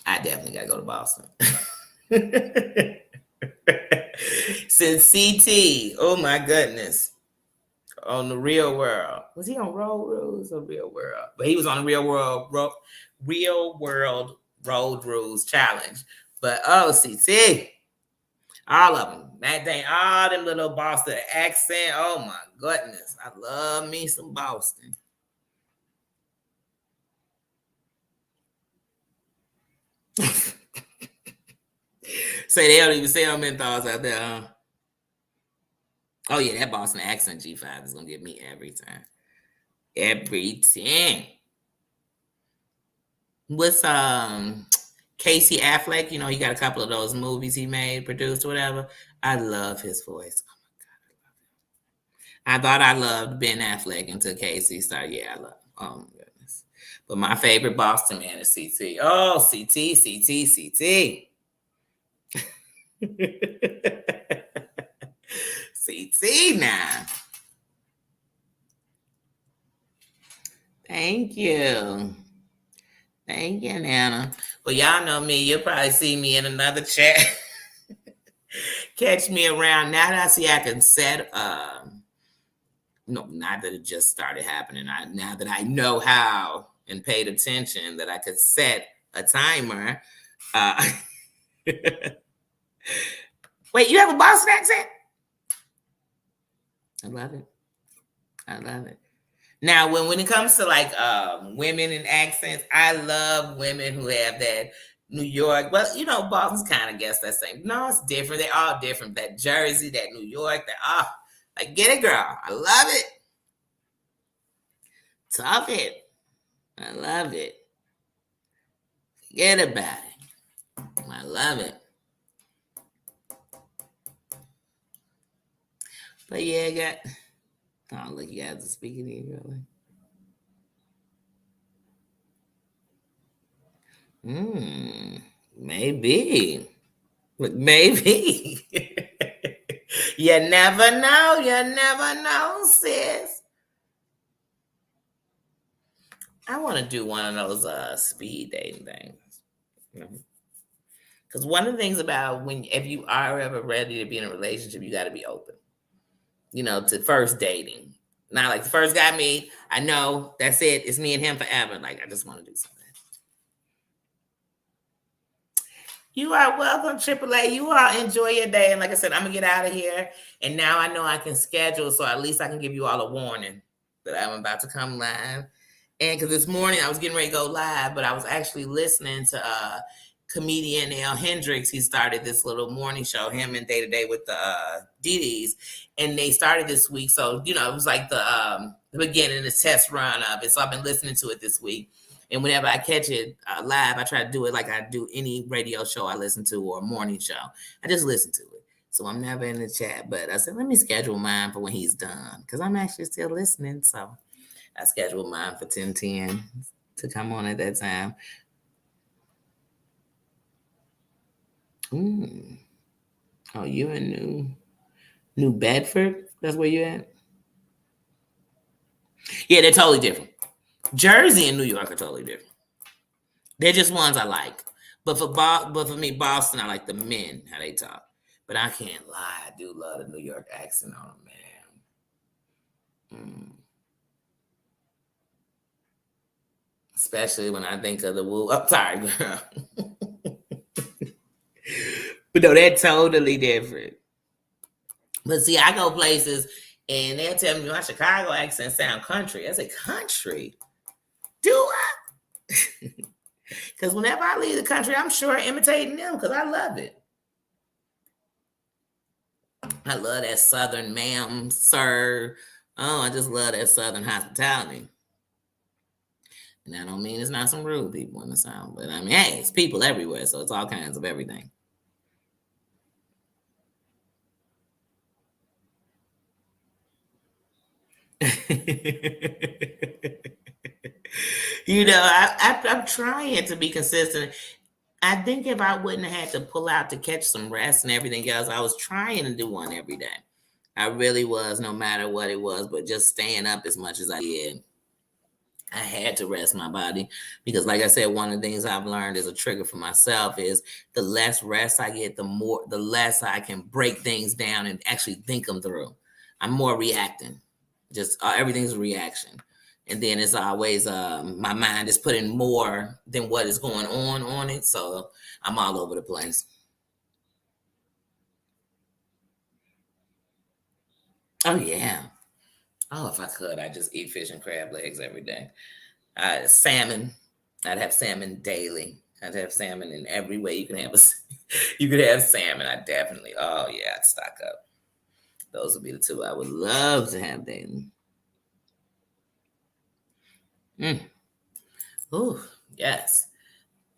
I definitely gotta go to Boston. Since CT, oh my goodness. on the Real World. Was he on Road Rules or Real World? But he was on the Real World Road Rules Challenge. But oh, CT, all of them. That thing, all them little Boston accent. Oh my goodness, I love me some Boston. Say they don't even say them menthols out there, huh? Oh yeah, that Boston accent G5 is gonna get me every time. Every time. What's Casey Affleck? You know, he got a couple of those movies he made, produced, or whatever. I love his voice. Oh my god, I thought I loved Ben Affleck until Casey started. Yeah, I love. Oh my goodness. But my favorite Boston man is CT. Oh, CT, CT, CT. CT now. Thank you. Thank you, Nana. Well, y'all know me. You'll probably see me in another chat. Catch me around. Now that I see I can set, no, not that it just started happening. Now that I know how and paid attention that I could set a timer. Wait, you have a Boston accent? I love it. I love it. Now, when it comes to like women and accents, I love women who have that New York. Well, you know, Boston's kind of guess that same. No, it's different. They're all different. That Jersey, that New York, that like get it, girl. I love it. Tough it. I love it. Forget about it. I love it. But yeah, I got. Oh, look, you guys are speaking in really. Maybe. Maybe. You never know. You never know, sis. I want to do one of those speed dating things. Because one of the things about if you are ever ready to be in a relationship, you got to be open. You know, to first dating. Not like the first guy I meet, I know that's it. It's me and him forever. Like, I just want to do something. You are welcome, AAA. You all enjoy your day. And like I said, I'm going to get out of here. And now I know I can schedule, so at least I can give you all a warning that I'm about to come live. And because this morning I was getting ready to go live, but I was actually listening to comedian Al Hendricks. He started this little morning show, him and Day to Day with the DDs, and they started this week. So, you know, it was like the beginning, the test run of it. So I've been listening to it this week. And whenever I catch it live, I try to do it like I do any radio show I listen to or a morning show. I just listen to it. So I'm never in the chat, but I said, let me schedule mine for when he's done because I'm actually still listening. So I scheduled mine for 10:10 to come on at that time. Oh, you in New Bedford? That's where you at? Yeah, they're totally different. Jersey and New York are totally different. They're just ones I like. But for me, Boston, I like the men, how they talk. But I can't lie, I do love the New York accent on them, man. Especially when I think of the woo. Oh, sorry, girl. But no, they're totally different. But see, I go places and they'll tell me my Chicago accent sound country. I say, country? Do I? Because whenever I leave the country, I'm sure imitating them because I love it. I love that Southern ma'am, sir. Oh, I just love that Southern hospitality. And that don't mean it's not some rude people in the South. But I mean, hey, it's people everywhere. So it's all kinds of everything. You know, I'm trying to be consistent. I think if I wouldn't have had to pull out to catch some rest and everything else, I was trying to do one every day. I really was, no matter what it was, but just staying up as much as I did. I had to rest my body because, like I said, one of the things I've learned as a trigger for myself is the less rest I get, the less I can break things down and actually think them through. I'm more reacting. Just everything's a reaction. And then it's always my mind is putting more than what is going on it. So I'm all over the place. Oh yeah. Oh, if I could, I'd just eat fish and crab legs every day. Salmon. I'd have salmon daily. I'd have salmon in every way you can have you could have salmon. I definitely. Oh yeah, I'd stock up. Those would be the two I would love to have daily. Mm. Ooh, yes.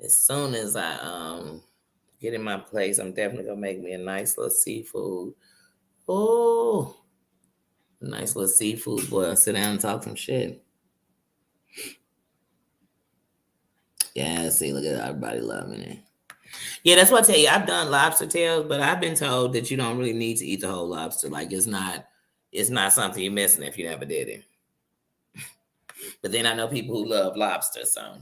As soon as I get in my place, I'm definitely gonna make me a nice little seafood. Oh, nice little seafood boy. I'll sit down and talk some shit. Yeah, see, look at everybody loving it. Yeah, that's what I tell you. I've done lobster tails, but I've been told that you don't really need to eat the whole lobster. Like it's not something you're missing if you never did it. But then I know people who love lobster, so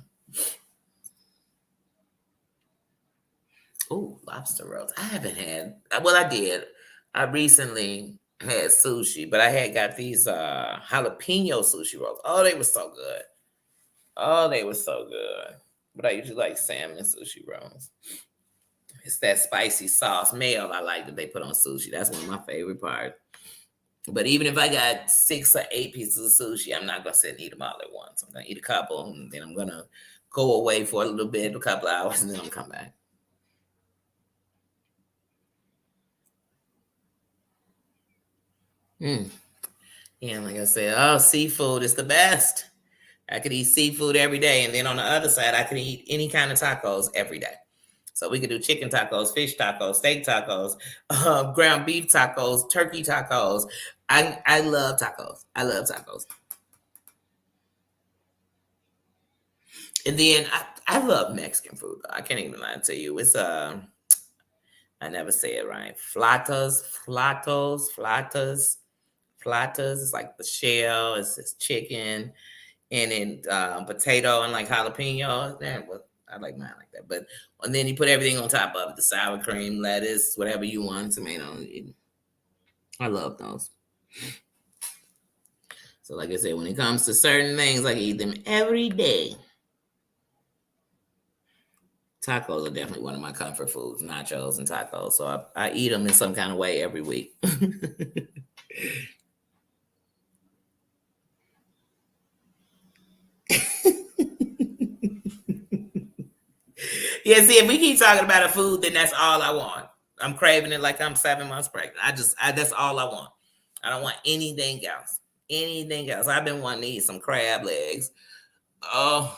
oh, lobster rolls. I haven't had. Well, I did. I recently had sushi, but I had got these jalapeno sushi rolls. Oh, they were so good. Oh, they were so good. But I usually like salmon and sushi rolls. It's that spicy sauce mayo I like that they put on sushi. That's one of my favorite parts. But even if I got 6 or 8 pieces of sushi, I'm not gonna sit and eat them all at once. I'm gonna eat a couple, and then I'm gonna go away for a little bit, a couple hours, and then I'm come back. Mm. Yeah, like I said, oh, seafood is the best. I could eat seafood every day, and then on the other side, I could eat any kind of tacos every day. So we could do chicken tacos, fish tacos, steak tacos, ground beef tacos, turkey tacos. I love tacos. I love tacos. And then I love Mexican food. Though. I can't even lie to you. It's I never say it right. Flatas. It's like the shell. It's chicken and then potato and like jalapeno. Well, I like mine like that. But and then you put everything on top of it: the sour cream, lettuce, whatever you want, tomato. I love those. So, like I said, when it comes to certain things, I can eat them every day. Tacos are definitely one of my comfort foods, nachos and tacos. So I eat them in some kind of way every week. Yeah, see, if we keep talking about a food, then that's all I want. I'm craving it like I'm 7 months pregnant. That's all I want. I don't want anything else. Anything else. I've been wanting to eat some crab legs. Oh,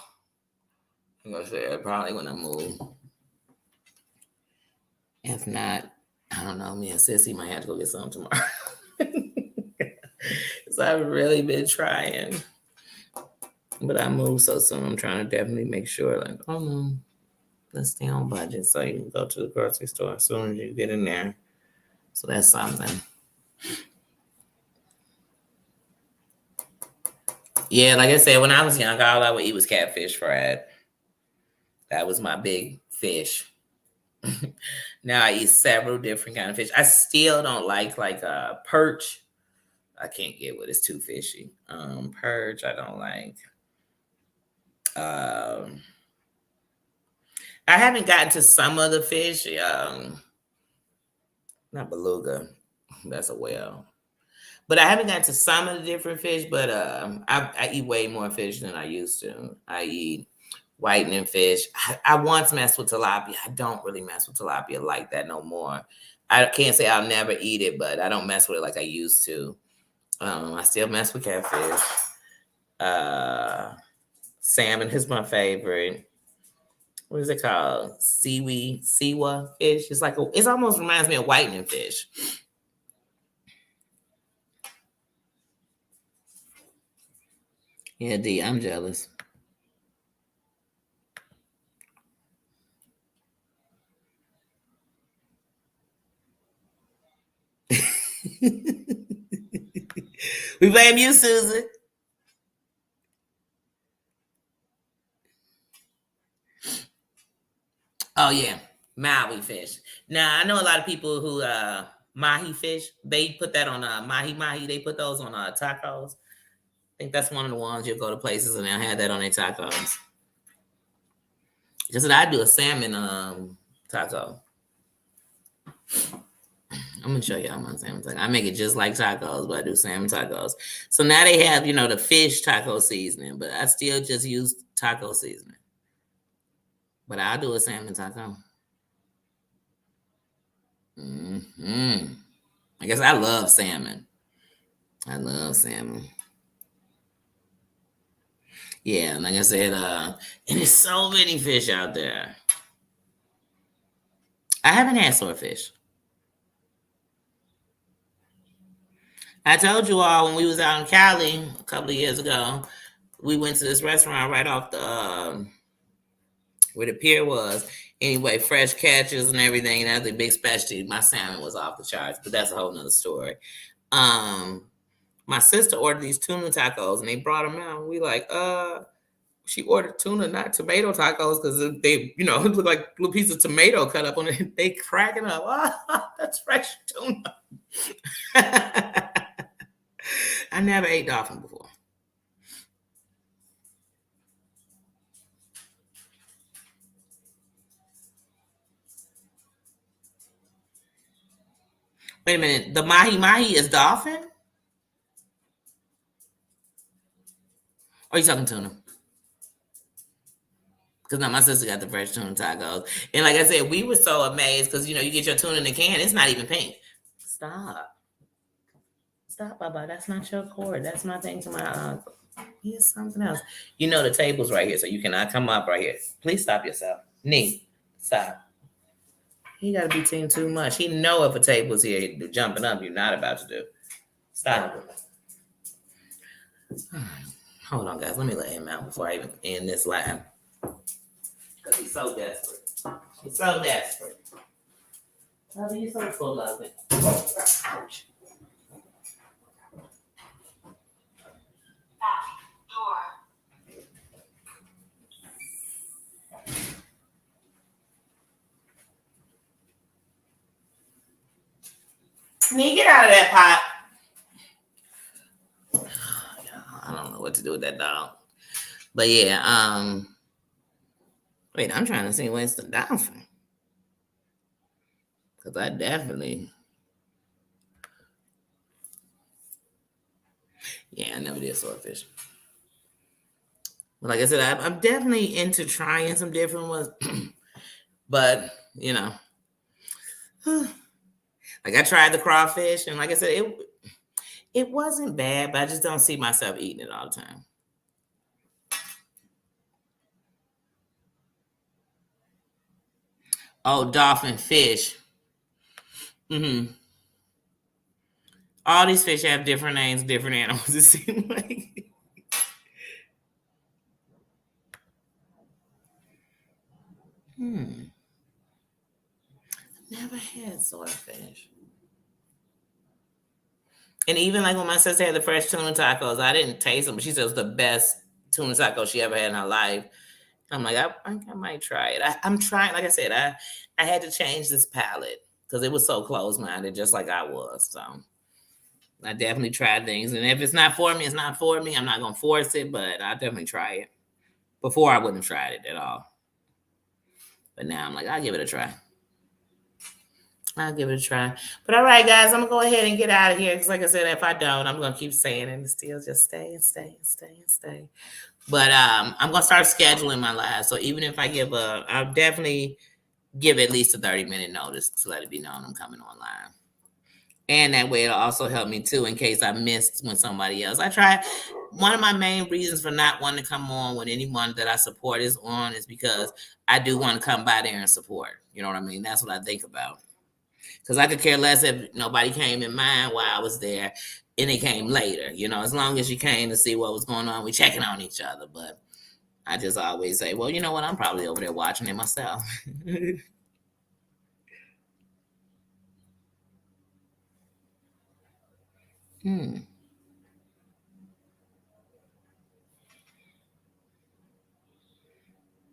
I'm gonna say it probably when I move. If not, I don't know. Me and Sissy might have to go get some tomorrow. Because I've really been trying. But I moved so soon. I'm trying to definitely make sure, like, oh no, let's stay on budget. So you can go to the grocery store as soon as you get in there. So that's something. Yeah, like I said, when I was young, all I would eat was catfish fried. That was my big fish. Now I eat several different kind of fish. I still don't like perch. I can't get what it's too fishy. Perch, I don't like. Um, I haven't gotten to some of the fish. Not beluga. That's a whale. But I haven't gotten to some of the different fish. But I eat way more fish than I used to. I eat whitening fish. I once messed with tilapia. I don't really mess with tilapia like that no more. I can't say I'll never eat it, but I don't mess with it like I used to. I still mess with catfish. Uh, Salmon is my favorite. What is it called? Siwa fish. It's almost reminds me of whitening fish. Yeah, D, I'm jealous. We blame you, Susan. Oh yeah, Maui fish. Now I know a lot of people who mahi fish. They put that on mahi mahi. They put those on tacos. I think that's one of the ones you'll go to places and they'll have that on their tacos. Just that I do a salmon taco. I'm gonna show y'all my salmon taco. I make it just like tacos, but I do salmon tacos. So now they have, the fish taco seasoning, but I still just use taco seasoning. But I'll do a salmon taco. I guess I love salmon. I love salmon. Yeah, like I said, and there's so many fish out there. I haven't had swordfish. I told you all when we was out in Cali a couple of years ago, we went to this restaurant right off the where the pier was. Anyway, fresh catches and everything. That's a big specialty. My salmon was off the charts, but that's a whole nother story. My sister ordered these tuna tacos and they brought them out. We like, she ordered tuna, not tomato tacos, because they, it looked like a little piece of tomato cut up on it. They cracking up. Oh, that's fresh tuna. I never ate dolphin before. Wait a minute. The mahi mahi is dolphin? Or are you talking tuna? Because now my sister got the fresh tuna tacos. And like I said, we were so amazed because, you get your tuna in the can. It's not even pink. Stop. Stop, Baba. That's not your cord. That's my thing to my here's something else. The table's right here, so you cannot come up right here. Please stop yourself. Nee, stop. He got to be seen too much. He know if a table's here jumping up, you're not about to do. Stop. Hold on, guys. Let me let him out before I even end this live. Because he's so desperate. He's so desperate. Oh, he's so full of it. Ouch. Nee, get out of that pot. I don't know what to do with that dog. But yeah, wait, I'm trying to see when's the dolphin. Because I definitely. Yeah, I never did swordfish. But like I said, I'm definitely into trying some different ones. But, like I tried the crawfish, and like I said, it wasn't bad, but I just don't see myself eating it all the time. Oh, dolphin fish. All these fish have different names, different animals, it seems like. Never had swordfish. And even like when my sister had the fresh tuna tacos, I didn't taste them, but she said it was the best tuna taco she ever had in her life. I'm like, I might try it. I'm trying, like I said, I had to change this palate because it was so close-minded, just like I was. So I definitely tried things. And if it's not for me, it's not for me. I'm not going to force it, but I'll definitely try it. Before, I wouldn't have tried it at all. But now I'm like, I'll give it a try. I'll give it a try. But all right, guys, I'm going to go ahead and get out of here because, like I said, if I don't, I'm going to keep saying it and still just stay and stay and stay and stay. But I'm going to start scheduling my live. So even if I I'll definitely give at least a 30-minute notice to let it be known I'm coming online. And that way it'll also help me too in case I missed when somebody else. One of my main reasons for not wanting to come on when anyone that I support is on is because I do want to come by there and support. You know what I mean? That's what I think about. Because I could care less if nobody came in mind while I was there and it came later. As long as you came to see what was going on, we checking on each other. But I just always say, well, you know what? I'm probably over there watching it myself.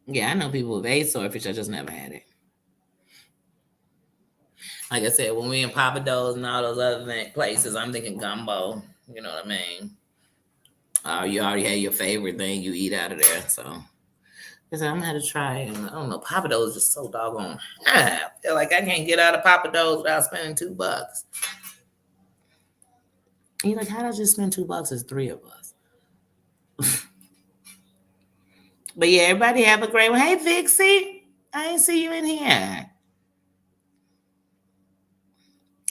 Yeah, I know people with ate swordfish. I just never had it. Like I said, when we in Papa Do's and all those other places, I'm thinking gumbo. You know what I mean? You already had your favorite thing you eat out of there, so I said I'm gonna have to try it. And I don't know, Papa Do's is just so doggone. I feel like I can't get out of Papa Do's without spending $2. And you're like, how did I just spend $2? It's three of us. But yeah, everybody have a great one. Hey, Vixie, I didn't see you in here.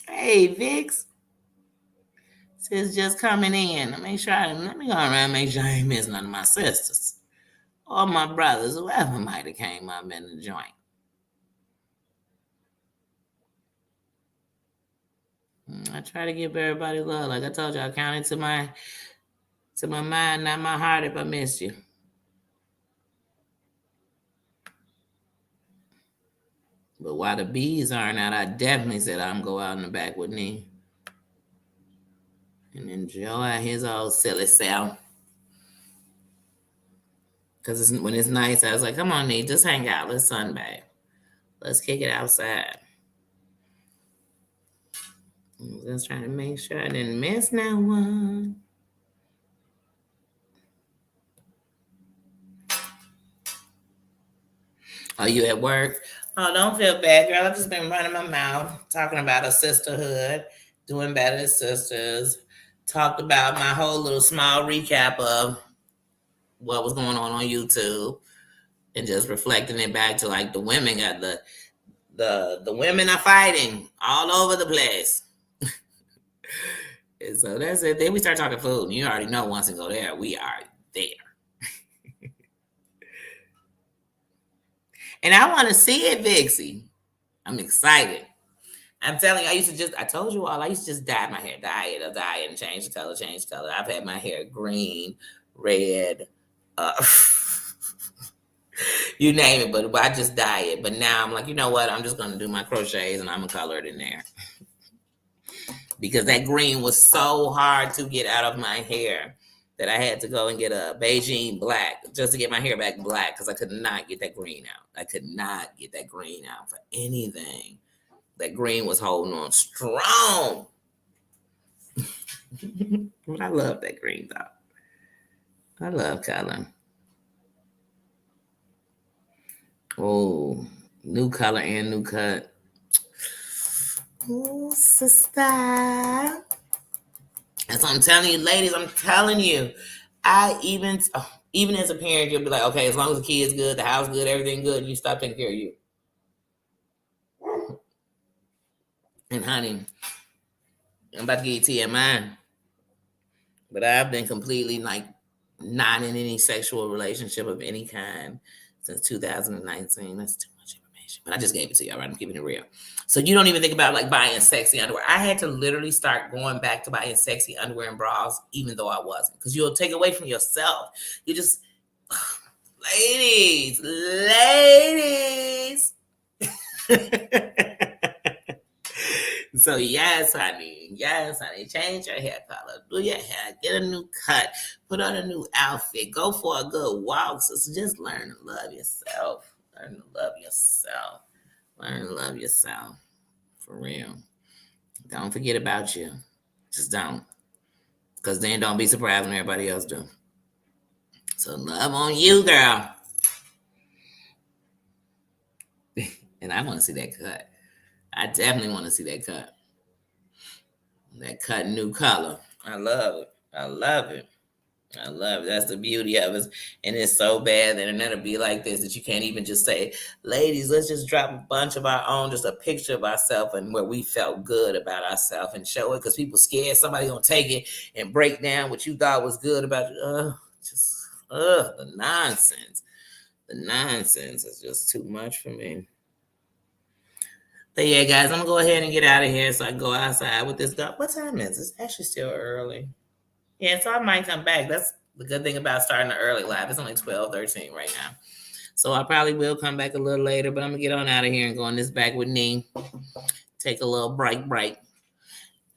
Hey, Vix. Sis just coming in. Let me go around and make sure I ain't miss none of my sisters or my brothers, whoever might have came up in the joint. I try to give everybody love. Like I told you, I counted to my mind, not my heart if I missed you. But while the bees aren't out, I definitely said I'm go out in the back with me and enjoy his old silly self. Because when it's nice, I was like, come on, Nee, just hang out. Let's sunbathe. Let's kick it outside. I'm just trying to make sure I didn't miss no one. Are you at work? Oh, don't feel bad, girl. I've just been running my mouth, talking about a sisterhood, doing better as sisters. Talked about my whole little small recap of what was going on YouTube, and just reflecting it back to like the women got the women are fighting all over the place. And so that's it. Then we start talking food, and you already know once we go there, we are there. And I want to see it, Vixie. I'm excited. I'm telling you, I told you all, I used to just dye my hair, dye it, and change the color. I've had my hair green, red, you name it, but I just dye it. But now I'm like, you know what? I'm just going to do my crochets and I'm going to color it in there. Because that green was so hard to get out of my hair that I had to go and get a Beijing black just to get my hair back black because I could not get that green out. I could not get that green out for anything. That green was holding on strong. But I love that green though. I love color. Oh, new color and new cut. Oh, sister. That's what I'm telling you, ladies. I'm telling you. Even as a parent, you'll be like, okay, as long as the kid's good, the house good, everything good, you stop taking care of you. And honey, I'm about to get you TMI, but I've been completely like not in any sexual relationship of any kind since 2019. That's too much information, but I just gave it to you. All right, I'm keeping it real. So you don't even think about like buying sexy underwear. I had to literally start going back to buying sexy underwear and bras, even though I wasn't, because you'll take away from yourself. You just, ladies. So yes, honey, change your hair color, do your hair, get a new cut, put on a new outfit, go for a good walk. So just learn to love yourself. Learn to love yourself. For real. Don't forget about you. Just don't. Because then don't be surprised when everybody else do. So love on you, girl. And I want to see that cut. I definitely want to see that cut. That cut new color. I love it. That's the beauty of it. And it's so bad that it'll be like this that you can't even just say, ladies, let's just drop a bunch of our own, just a picture of ourselves and where we felt good about ourselves and show it, because people scared somebody gonna take it and break down what you thought was good about you. The nonsense. The nonsense is just too much for me. But yeah, guys, I'm gonna go ahead and get out of here so I can go outside with this dog. What time is it? It's actually still early. Yeah, so I might come back. That's the good thing about starting an early live. It's only 12:13 right now. So I probably will come back a little later, but I'm going to get on out of here and go on this back with Nee. Take a little break. And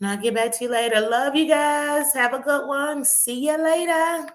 I'll get back to you later. Love you guys. Have a good one. See you later.